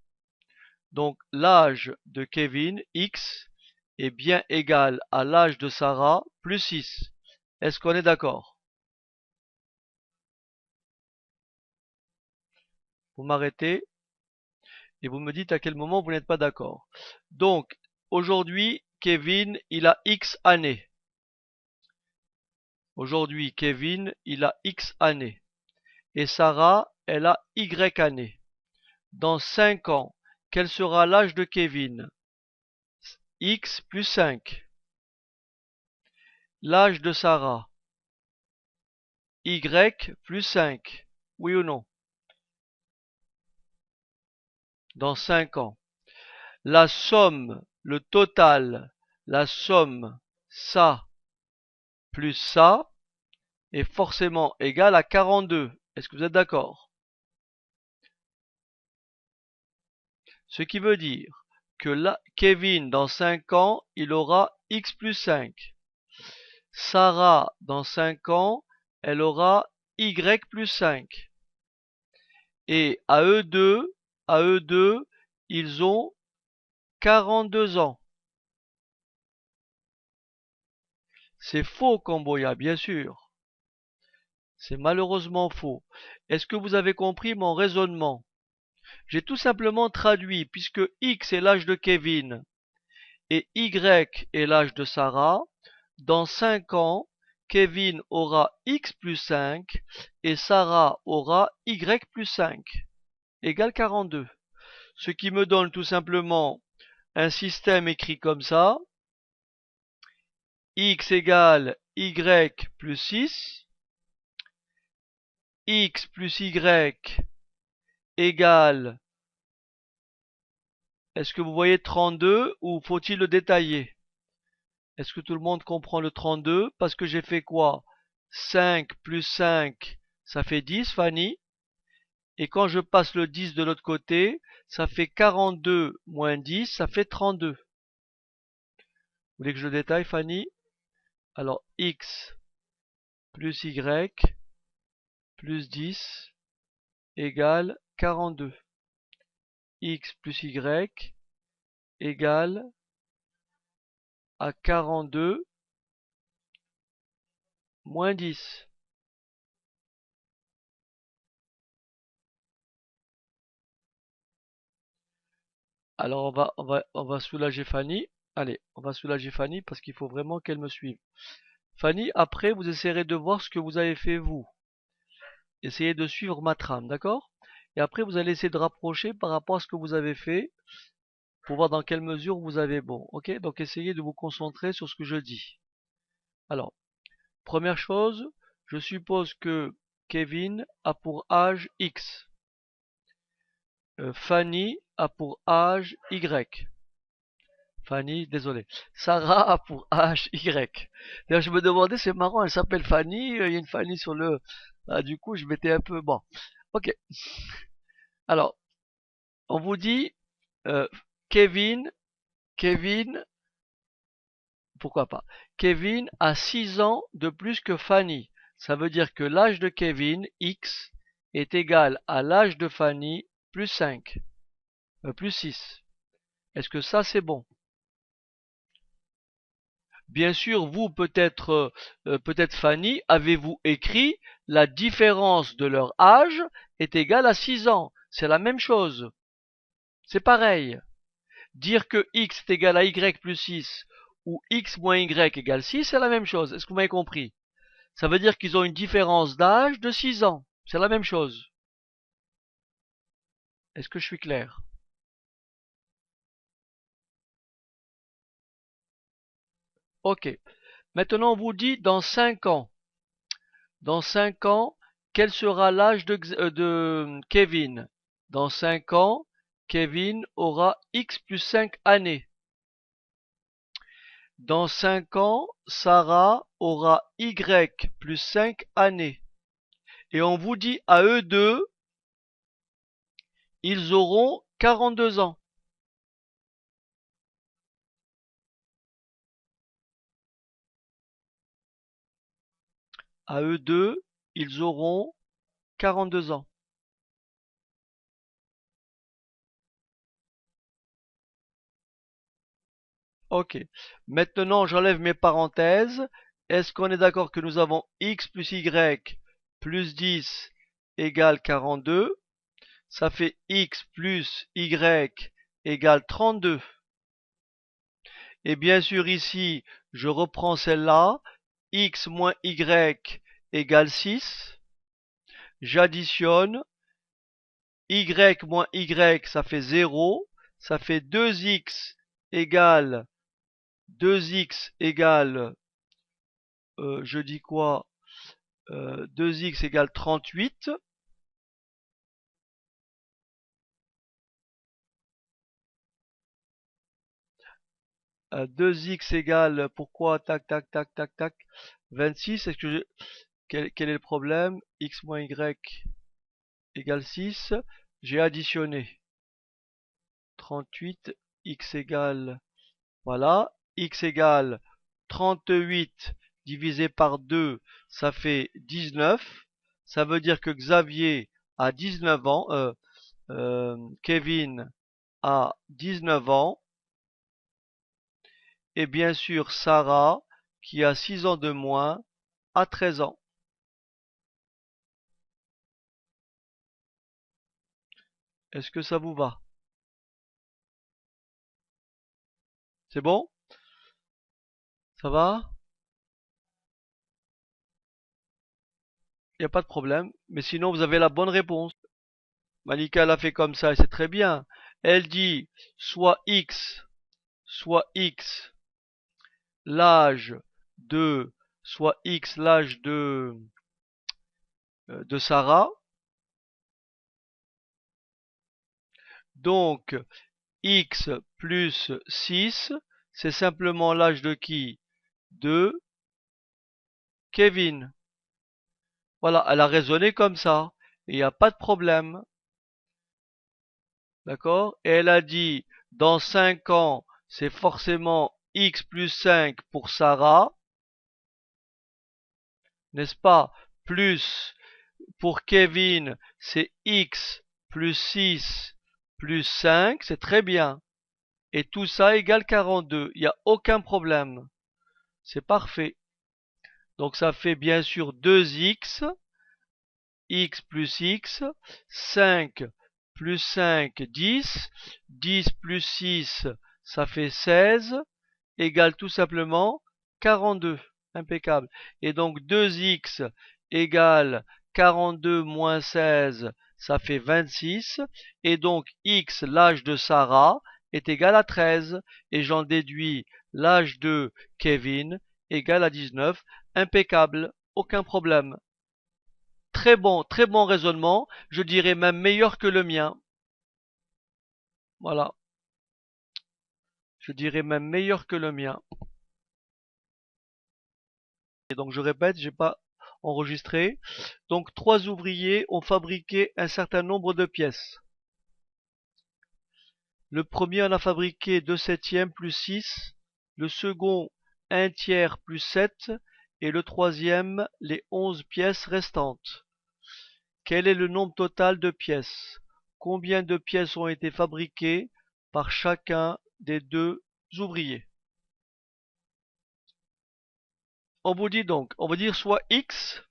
Donc l'âge de Kevin, X, est bien égal à l'âge de Sarah plus 6. Est-ce qu'on est d'accord? Vous m'arrêtez et vous me dites à quel moment vous n'êtes pas d'accord. Donc aujourd'hui, Kevin, il a X années. Aujourd'hui, Kevin, il a X années. Et Sarah, elle a Y années. Dans 5 ans, quel sera l'âge de Kevin? X plus 5. L'âge de Sarah? Y plus 5. Oui ou non? Dans 5 ans. La somme, le total, la somme, ça plus ça, est forcément égal à 42. Est-ce que vous êtes d'accord? Ce qui veut dire que là, Kevin, dans 5 ans, il aura X plus 5. Sarah, dans 5 ans, elle aura Y plus 5. Et à eux deux, ils ont 42 ans. C'est faux, Camboya, bien sûr. C'est malheureusement faux. Est-ce que vous avez compris mon raisonnement? J'ai tout simplement traduit, puisque X est l'âge de Kevin et Y est l'âge de Sarah, dans 5 ans, Kevin aura X plus 5 et Sarah aura Y plus 5, égale 42. Ce qui me donne tout simplement un système écrit comme ça, X égale Y plus 6, X plus Y égale, est-ce que vous voyez 32 ou faut-il le détailler? Est-ce que tout le monde comprend le 32? Parce que j'ai fait quoi? 5 plus 5, ça fait 10, Fanny. Et quand je passe le 10 de l'autre côté, ça fait 42 moins 10, ça fait 32. voulez que je le détaille, Fanny? Alors, x plus y plus 10 égale 42. X plus y égale à 42 moins 10. Alors on va soulager Fanny. Allez, on va soulager Fanny parce qu'il faut vraiment qu'elle me suive. Fanny, après vous essayerez de voir ce que vous avez fait vous. Essayez de suivre ma trame, d'accord? Et après vous allez essayer de rapprocher par rapport à ce que vous avez fait pour voir dans quelle mesure vous avez bon. Ok? Donc essayez de vous concentrer sur ce que je dis. Alors, première chose, je suppose que Kevin a pour âge X. Fanny a pour âge Y. Fanny, désolé. Sarah a pour âge Y. D'ailleurs, je me demandais, c'est marrant, elle s'appelle Fanny, il y a une Fanny sur le... Ah, du coup, je m'étais un peu... Bon, ok. Alors, on vous dit, euh, Kevin, Kevin, pourquoi pas? Kevin a 6 ans de plus que Fanny. Ça veut dire que l'âge de Kevin, X, est égal à l'âge de Fanny plus 5, plus 6. Est-ce que ça, c'est bon? Bien sûr, vous, peut-être Fanny, avez-vous écrit la différence de leur âge est égale à 6 ans. C'est la même chose. C'est pareil. Dire que x est égal à y plus 6 ou x moins y égale 6, c'est la même chose. Est-ce que vous m'avez compris? Ça veut dire qu'ils ont une différence d'âge de 6 ans. C'est la même chose. Est-ce que je suis clair? Ok. Maintenant, on vous dit dans 5 ans. Dans 5 ans, quel sera l'âge de Kevin? Dans 5 ans, Kevin aura X plus 5 années. Dans 5 ans, Sarah aura Y plus 5 années. Et on vous dit à eux deux, ils auront 42 ans. À eux deux, ils auront 42 ans. Ok. Maintenant, j'enlève mes parenthèses. Est-ce qu'on est d'accord que nous avons X plus Y plus 10 égale 42? Ça fait X plus Y égale 32. Et bien sûr ici, je reprends celle-là. X moins Y égale 6. J'additionne. Y moins Y, ça fait 0. Ça fait 2X égale 2X égale, je dis quoi? 2X égale 38. 2x égale, pourquoi, tac, tac, tac, tac, tac, 26, est-ce que quel est le problème? X moins y égale 6, j'ai additionné. 38, x égale, voilà, x égale 38 divisé par 2, ça fait 19. Ça veut dire que Xavier a 19 ans, Kevin a 19 ans, et bien sûr Sarah, qui a 6 ans de moins, a 13 ans. Est-ce que ça vous va? C'est bon? Ça va? Il n'y a pas de problème. Mais sinon, vous avez la bonne réponse. Malika l'a fait comme ça et c'est très bien. Elle dit soit X, l'âge de, soit X, l'âge de Sarah. Donc, X plus 6, c'est simplement l'âge de qui? De Kevin. Voilà, elle a raisonné comme ça. Et il n'y a pas de problème. D'accord? Et elle a dit, dans 5 ans, c'est forcément x plus 5 pour Sarah, n'est-ce pas? Plus pour Kevin, c'est x plus 6 plus 5, c'est très bien. Et tout ça égale 42, il n'y a aucun problème. C'est parfait. Donc ça fait bien sûr 2x, x plus x, 5 plus 5, 10, 10 plus 6, ça fait 16, égale tout simplement 42. Impeccable. Et donc 2x égale 42 moins 16, ça fait 26. Et donc x, l'âge de Sarah, est égal à 13. Et j'en déduis l'âge de Kevin égal à 19. Impeccable. Aucun problème. Très bon raisonnement. Je dirais même meilleur que le mien. Voilà. Je dirais même meilleur que le mien. Et donc je répète, j'ai pas enregistré. Donc 3 ouvriers ont fabriqué un certain nombre de pièces. Le premier en a fabriqué 2/7 plus 6, le second 1/3 plus 7 et le troisième les 11 pièces restantes. Quel est le nombre total de pièces? Combien de pièces ont été fabriquées par chacun des deux ouvriers? On vous dit donc, on va dire soit x,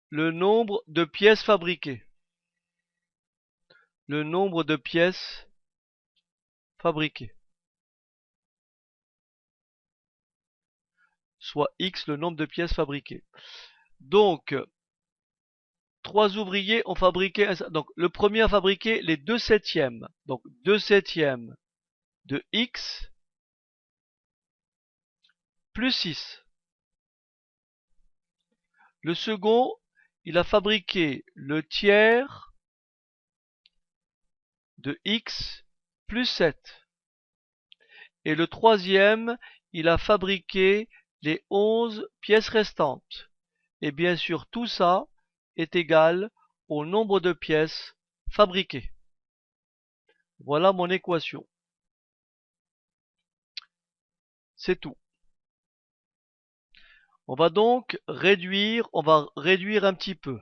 le nombre de pièces fabriquées. Le nombre de pièces fabriquées. Soit x, le nombre de pièces fabriquées. Donc, 3 ouvriers ont fabriqué, donc le premier a fabriqué les 2/7. Donc 2/7 de x plus 6. Le second, il a fabriqué le tiers de x plus 7. Et le troisième, il a fabriqué les 11 pièces restantes. Et bien sûr, tout ça est égal au nombre de pièces fabriquées. Voilà mon équation. C'est tout. On va réduire un petit peu.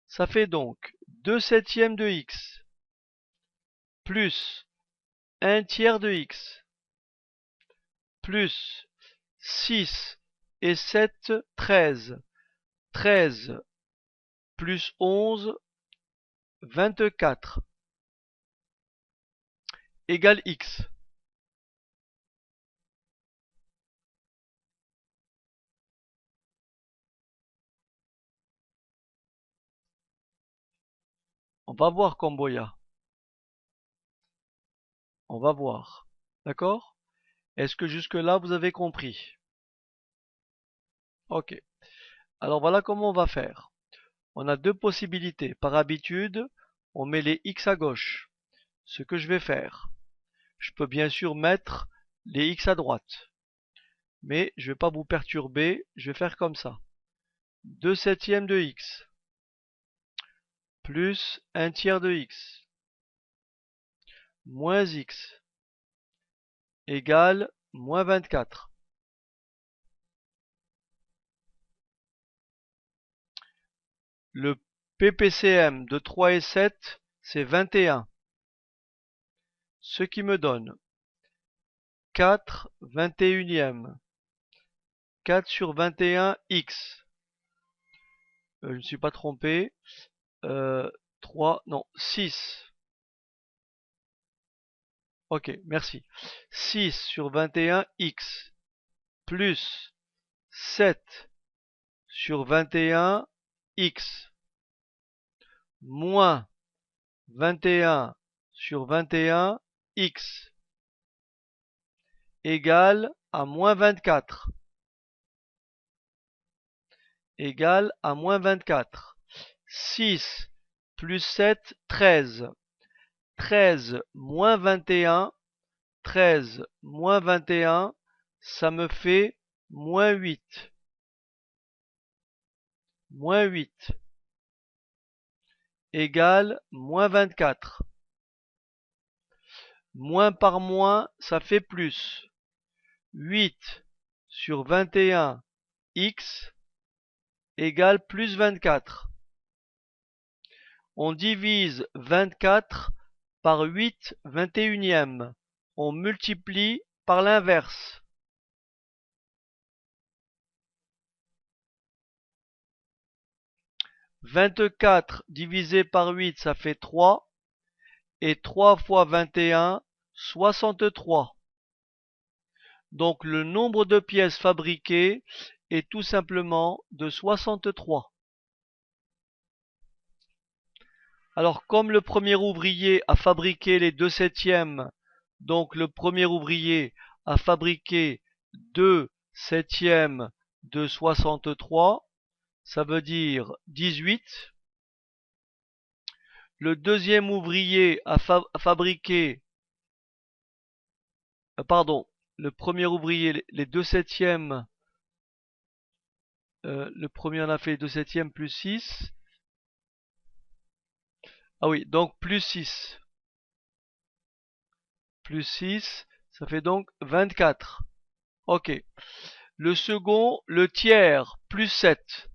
Ça fait donc 2/7 de x plus 1/3 de x plus 6 et 7, 13. 13 plus 11, 24 égale x. On va voir Camboya. On va voir. D'accord? Est-ce que jusque-là vous avez compris? Ok. Alors voilà comment on va faire. On a deux possibilités. Par habitude, on met les x à gauche. Ce que je vais faire. Je peux bien sûr mettre les x à droite. Mais je ne vais pas vous perturber. Je vais faire comme ça. 2/7 de x plus 1/3 de x moins x égale moins 24. Le PPCM de 3 et 7, c'est 21. Ce qui me donne 4 21e. 4 sur 21 x. Je ne suis pas trompé. 3, non, 6. Ok, merci. 6 sur 21 x plus 7 sur 21 x moins 21 sur 21 x égale à moins 24. Égale à moins 24. 6 plus 7, 13. 13 moins 21, 13 moins 21, ça me fait moins 8. Moins 8 égale moins 24. Moins par moins, ça fait plus. 8 sur 21 x égale plus 24. On divise 24 par 8 21e. On multiplie par l'inverse. 24 divisé par 8, ça fait 3. Et 3 fois 21, 63. Donc le nombre de pièces fabriquées est tout simplement de 63. Alors comme le premier ouvrier a fabriqué les 2/7, donc le premier ouvrier a fabriqué 2/7 de 63, ça veut dire 18. Le deuxième ouvrier a fabriqué, pardon, le premier ouvrier, les 2/7, le premier en a fait 2/7 plus 6. Ah oui, donc plus 6. Plus 6, ça fait donc 24. Ok. Le second, le tiers, plus 7.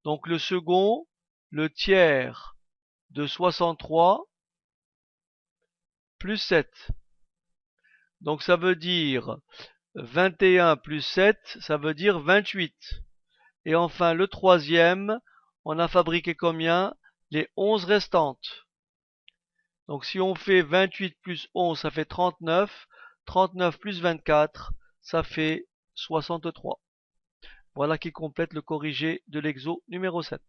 Donc le second, le tiers de 63, plus 7. Donc ça veut dire 21 plus 7, ça veut dire 28. Et enfin le troisième, on a fabriqué combien? Les 11 restantes. Donc si on fait 28 plus 11, ça fait 39. 39 plus 24, ça fait 63. Voilà qui complète le corrigé de l'exo numéro 7.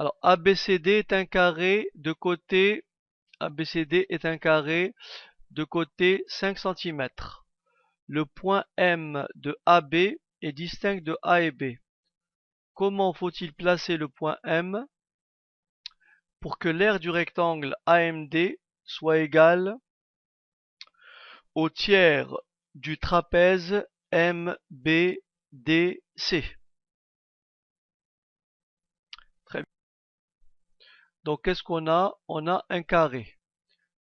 Alors ABCD est un carré de côté ABCD est un carré de côté 5 cm. Le point M de AB est distinct de A et B. Comment faut-il placer le point M pour que l'aire du rectangle AMD soit égale au tiers du trapèze MBDC? Très bien. Donc qu'est-ce qu'on a? On a un carré.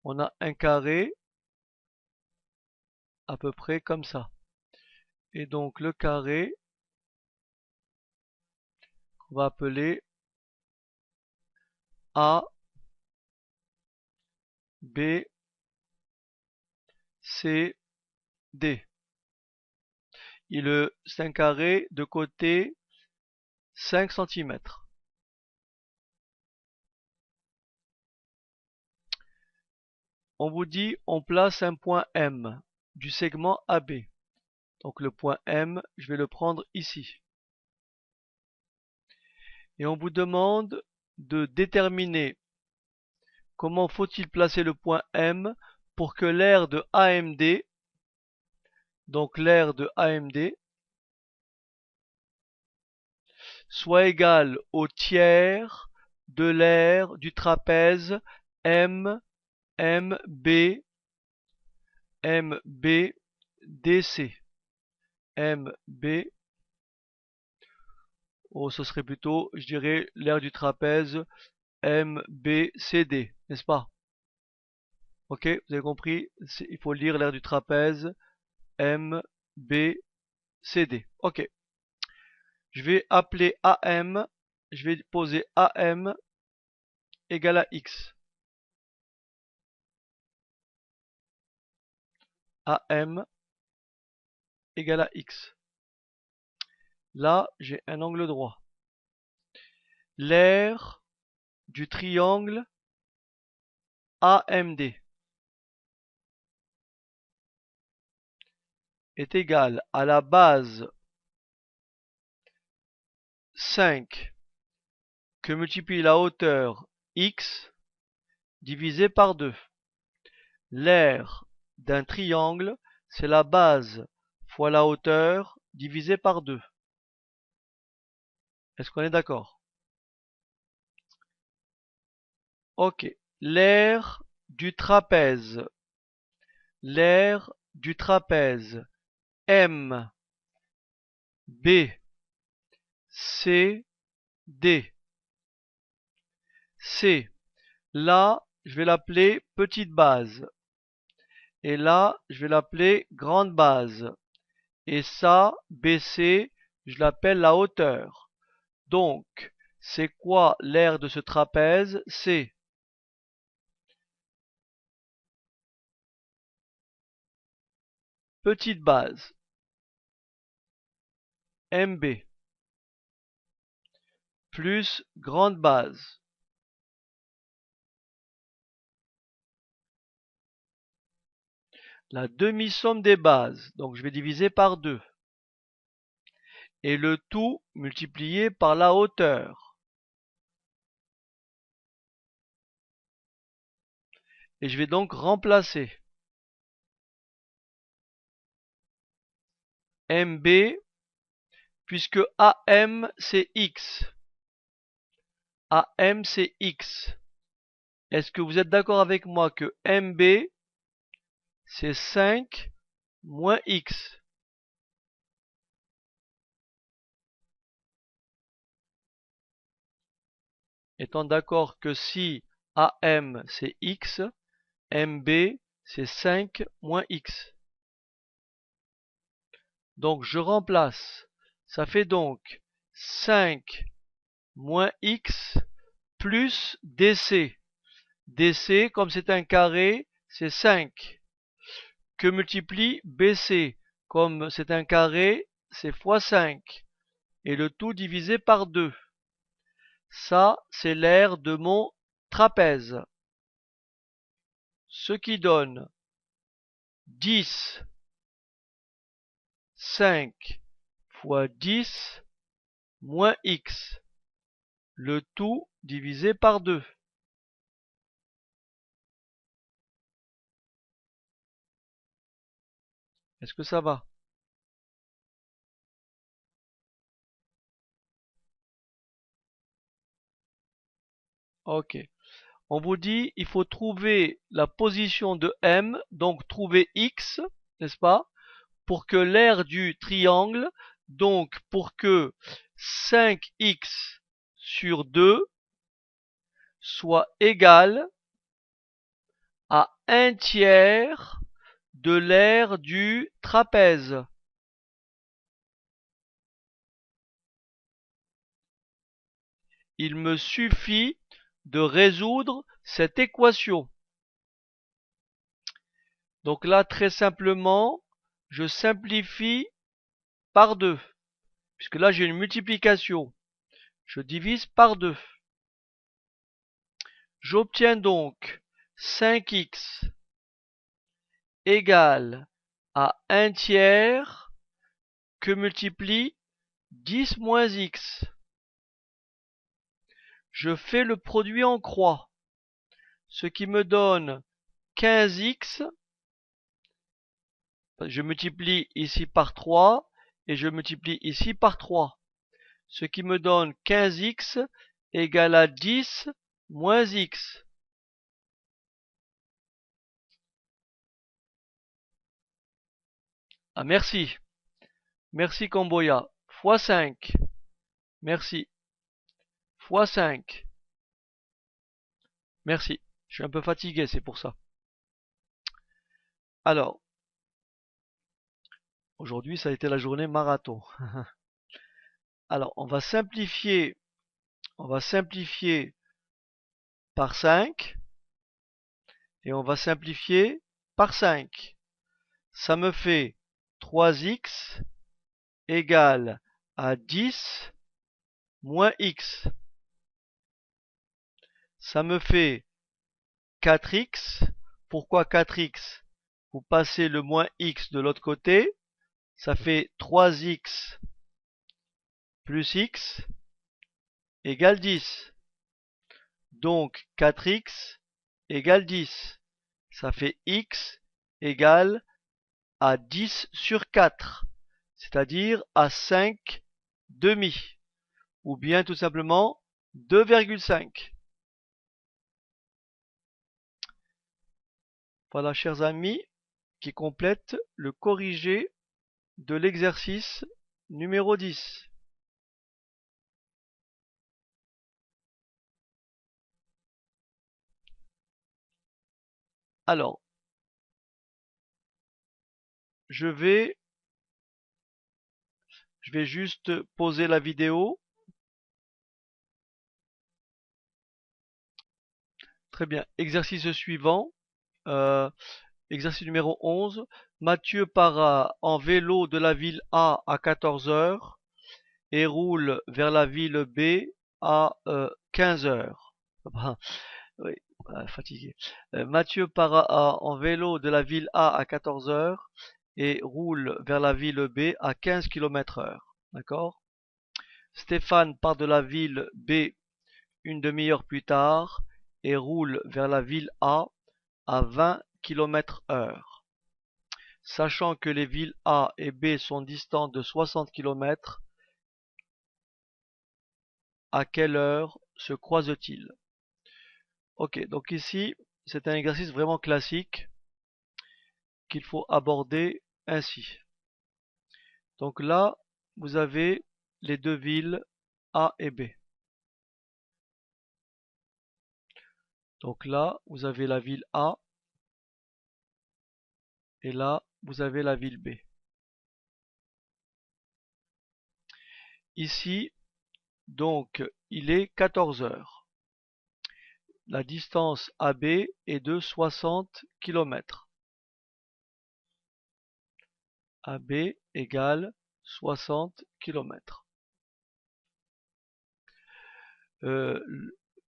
On a un carré à peu près comme ça. Et donc le carré, on va appeler A, B, C, D. C'est un carré de côté 5 cm. On vous dit, on place un point M du segment AB. Donc le point M, je vais le prendre ici. Et on vous demande de déterminer comment faut-il placer le point M pour que l'aire de AMD, donc l'aire de AMD, soit égale au tiers de l'aire du trapèze MMB DC. MB, oh, ce serait plutôt, je dirais, l'aire du trapèze MBCD, n'est-ce pas? Ok, vous avez compris, il faut lire l'aire du trapèze MBCD. Ok, je vais appeler AM, je vais poser AM égale à X. AM égale à X. Là, j'ai un angle droit. L'aire du triangle AMD est égale à la base 5 que multiplie la hauteur X divisé par 2. L'aire d'un triangle, c'est la base fois la hauteur divisé par 2. Est-ce qu'on est d'accord? Ok. L'aire du trapèze. L'aire du trapèze. M, B, C, D. C. Là, je vais l'appeler petite base. Et là, je vais l'appeler grande base. Et ça, BC, je l'appelle la hauteur. Donc, c'est quoi l'aire de ce trapèze? C'est petite base, MB, plus grande base. La demi-somme des bases, donc je vais diviser par 2. Et le tout multiplié par la hauteur. Et je vais donc remplacer MB, puisque AM c'est X. AM c'est X. Est-ce que vous êtes d'accord avec moi que MB c'est 5 moins X? Étant d'accord que si AM c'est X, MB c'est 5 moins X. Donc je remplace. Ça fait donc 5 moins X plus DC. DC, comme c'est un carré, c'est 5. Que multiplie BC? Comme c'est un carré, c'est fois 5. Et le tout divisé par 2. Ça, c'est l'aire de mon trapèze. Ce qui donne 10, 5 fois 10 moins X. Le tout divisé par 2. Est-ce que ça va? Ok. On vous dit, il faut trouver la position de M, donc trouver X, n'est-ce pas? Pour que l'aire du triangle, donc pour que 5x sur 2 soit égal à 1/3 de l'aire du trapèze. Il me suffit de résoudre cette équation. Donc là, très simplement, je simplifie par 2, puisque là j'ai une multiplication. Je divise par 2. J'obtiens donc 5x égale à 1/3 que multiplie 10 moins x. Je fais le produit en croix, ce qui me donne 15x. Je multiplie ici par 3 et je multiplie ici par 3, ce qui me donne 15x égale à 10 moins x. Ah merci. Merci Camboya. Fois 5. Merci. Fois 5. Merci. Je suis un peu fatigué, c'est pour ça. Alors, aujourd'hui, ça a été la journée marathon. Alors, on va simplifier par 5 et on va simplifier par 5. Ça me fait 3x égale à 10 moins x. Ça me fait 4x. Pourquoi 4x? Vous passez le moins x de l'autre côté. Ça fait 3x plus x égale 10. Donc 4x égale 10. Ça fait x égale à 10 sur 4, c'est-à-dire à 5 demi, ou bien tout simplement 2,5. Voilà, chers amis, qui complète le corrigé de l'exercice numéro 10. Alors, je vais juste poser la vidéo. Très bien. Exercice suivant. Euh, Exercice numéro 11. Mathieu part en vélo de la ville A à 14 heures et roule vers la ville B à 15 heures. Oui, fatigué. Mathieu part en vélo de la ville A à 14 heures et roule vers la ville B à 15 km/h. D'accord? Stéphane part de la ville B une demi-heure plus tard et roule vers la ville A à 20 km/h. Sachant que les villes A et B sont distantes de 60 km, à quelle heure se croisent-ils? Ok, donc ici, c'est un exercice vraiment classique qu'il faut aborder ainsi. Donc là, vous avez les deux villes A et B. Donc là, vous avez la ville A et là, vous avez la ville B. Ici, donc, il est 14 heures. La distance AB est de 60 km. AB égale 60 km.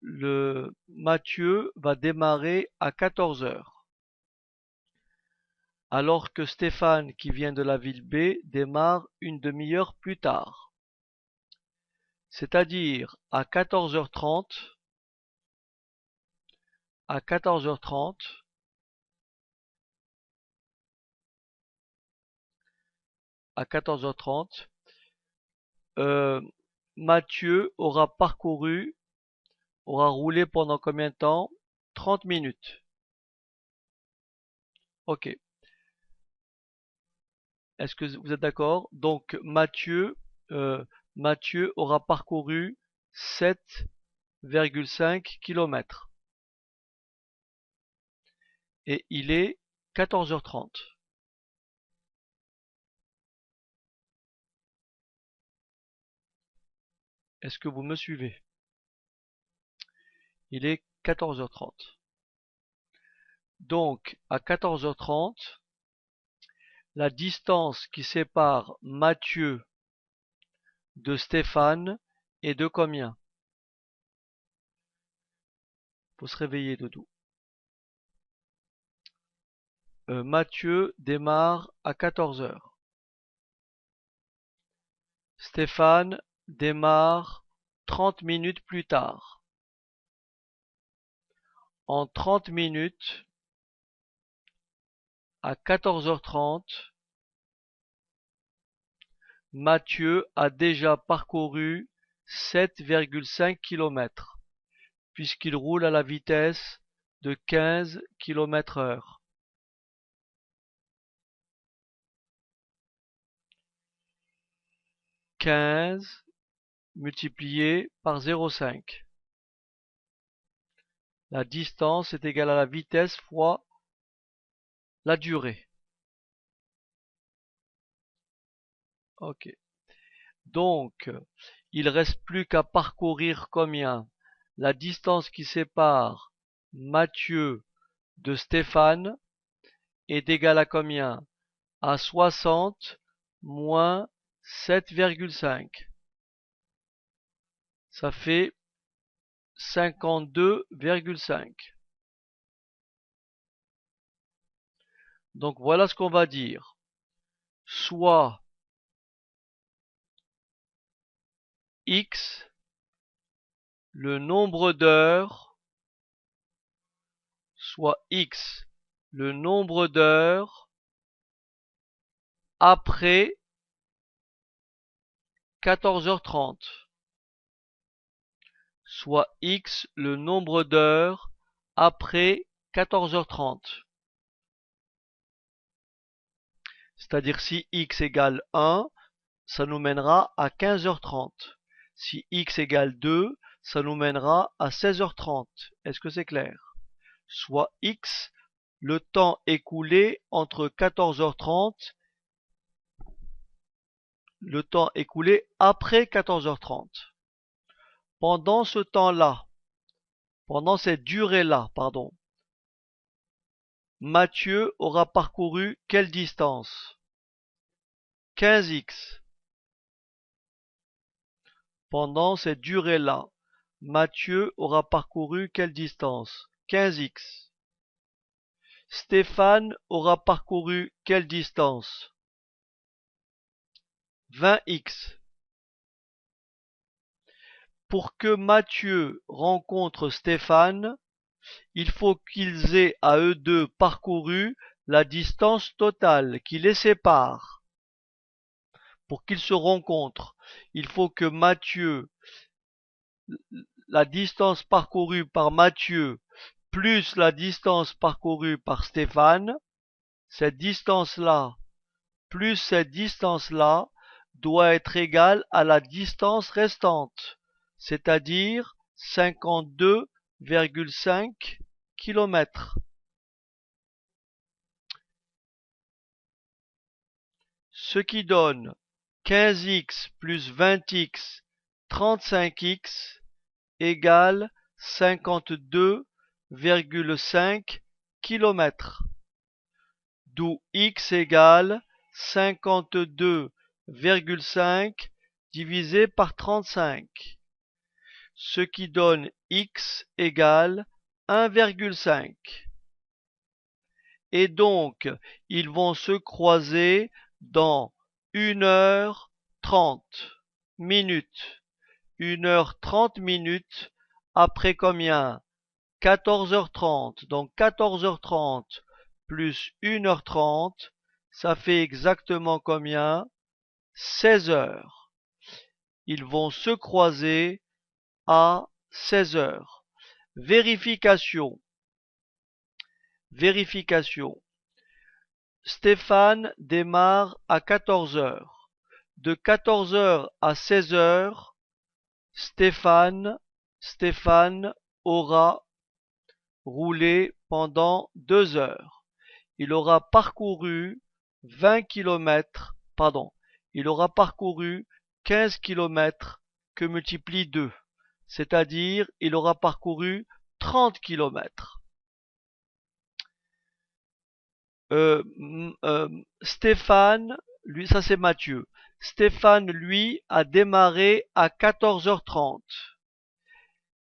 Le Mathieu va démarrer à 14 heures, alors que Stéphane, qui vient de la ville B, démarre une demi-heure plus tard. C'est-à-dire à 14h30, à 14h30, à 14h30, Mathieu aura roulé pendant combien de temps? 30 minutes. Ok. Est-ce que vous êtes d'accord? Donc Mathieu aura parcouru 7,5 km. Et il est 14h30. Est-ce que vous me suivez? Il est 14h30. Donc, à 14h30, la distance qui sépare Mathieu de Stéphane est de combien? Faut se réveiller, Doudou. Mathieu démarre à 14h. Stéphane démarre 30 minutes plus tard. En 30 minutes, à 14h30, Mathieu a déjà parcouru 7,5 km, puisqu'il roule à la vitesse de 15 km/h. 15 multiplié par 0,5. La distance est égale à la vitesse fois la durée. Ok. Donc, il reste plus qu'à parcourir combien? La distance qui sépare Mathieu de Stéphane est égale à combien? À 60 moins 7,5. Ça fait 52,5. Donc voilà ce qu'on va dire. Soit X, le nombre d'heures, soit X, le nombre d'heures après 14h30, soit X, le nombre d'heures après 14h30. C'est-à-dire si X égale 1, ça nous mènera à 15h30. Si X égale 2, ça nous mènera à 16h30. Est-ce que c'est clair? Soit X, le temps écoulé entre 14h30, le temps écoulé après 14h30. Pendant ce temps-là, pendant cette durée-là, pardon, Mathieu aura parcouru quelle distance? 15x. Pendant cette durée-là, Mathieu aura parcouru quelle distance? 15x. Stéphane aura parcouru quelle distance? 20x. Pour que Mathieu rencontre Stéphane, il faut qu'ils aient à eux deux parcouru la distance totale qui les sépare. Pour qu'ils se rencontrent, il faut que la distance parcourue par Mathieu plus la distance parcourue par Stéphane, cette distance-là plus cette distance-là doit être égale à la distance restante, c'est-à-dire 52,5 km. Ce qui donne 15x plus 20x 35x égale 52,5 km, d'où x égale 52,5 divisé par 35, ce qui donne x égale 1,5. Et donc, ils vont se croiser dans 1h30 minutes. 1h30 minutes après combien? 14h30. Donc 14h30 plus 1h30, ça fait exactement combien? 16h. Ils vont se croiser à 16h. Vérification. Vérification. Stéphane démarre à 14h. De 14h à 16h, Stéphane aura roulé pendant 2 heures. Il aura parcouru 20 km, pardon, il aura parcouru 15 km que multiplie 2, c'est-à-dire il aura parcouru 30 km. Stéphane, lui, ça c'est Mathieu. Stéphane, lui, a démarré à 14h30.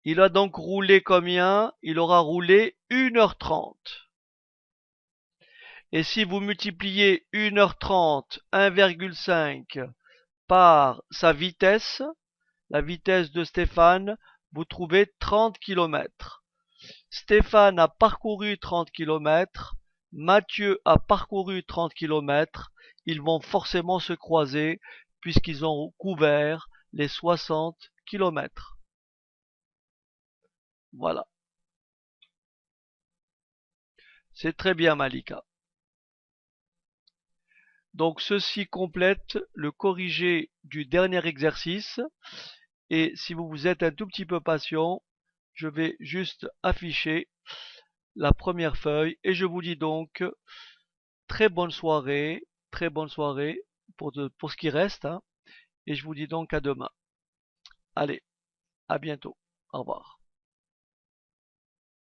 Il a donc roulé combien? Il aura roulé 1h30. Et si vous multipliez 1h30, 1,5 par sa vitesse, la vitesse de Stéphane, vous trouvez 30 km. Stéphane a parcouru 30 km, Mathieu a parcouru 30 km, ils vont forcément se croiser puisqu'ils ont couvert les 60 km. Voilà. C'est très bien, Malika. Donc ceci complète le corrigé du dernier exercice. Et si vous êtes un tout petit peu patient, je vais juste afficher la première feuille. Et je vous dis donc très bonne soirée pour ce qui reste. Hein, et je vous dis donc à demain. Allez, à bientôt. Au revoir.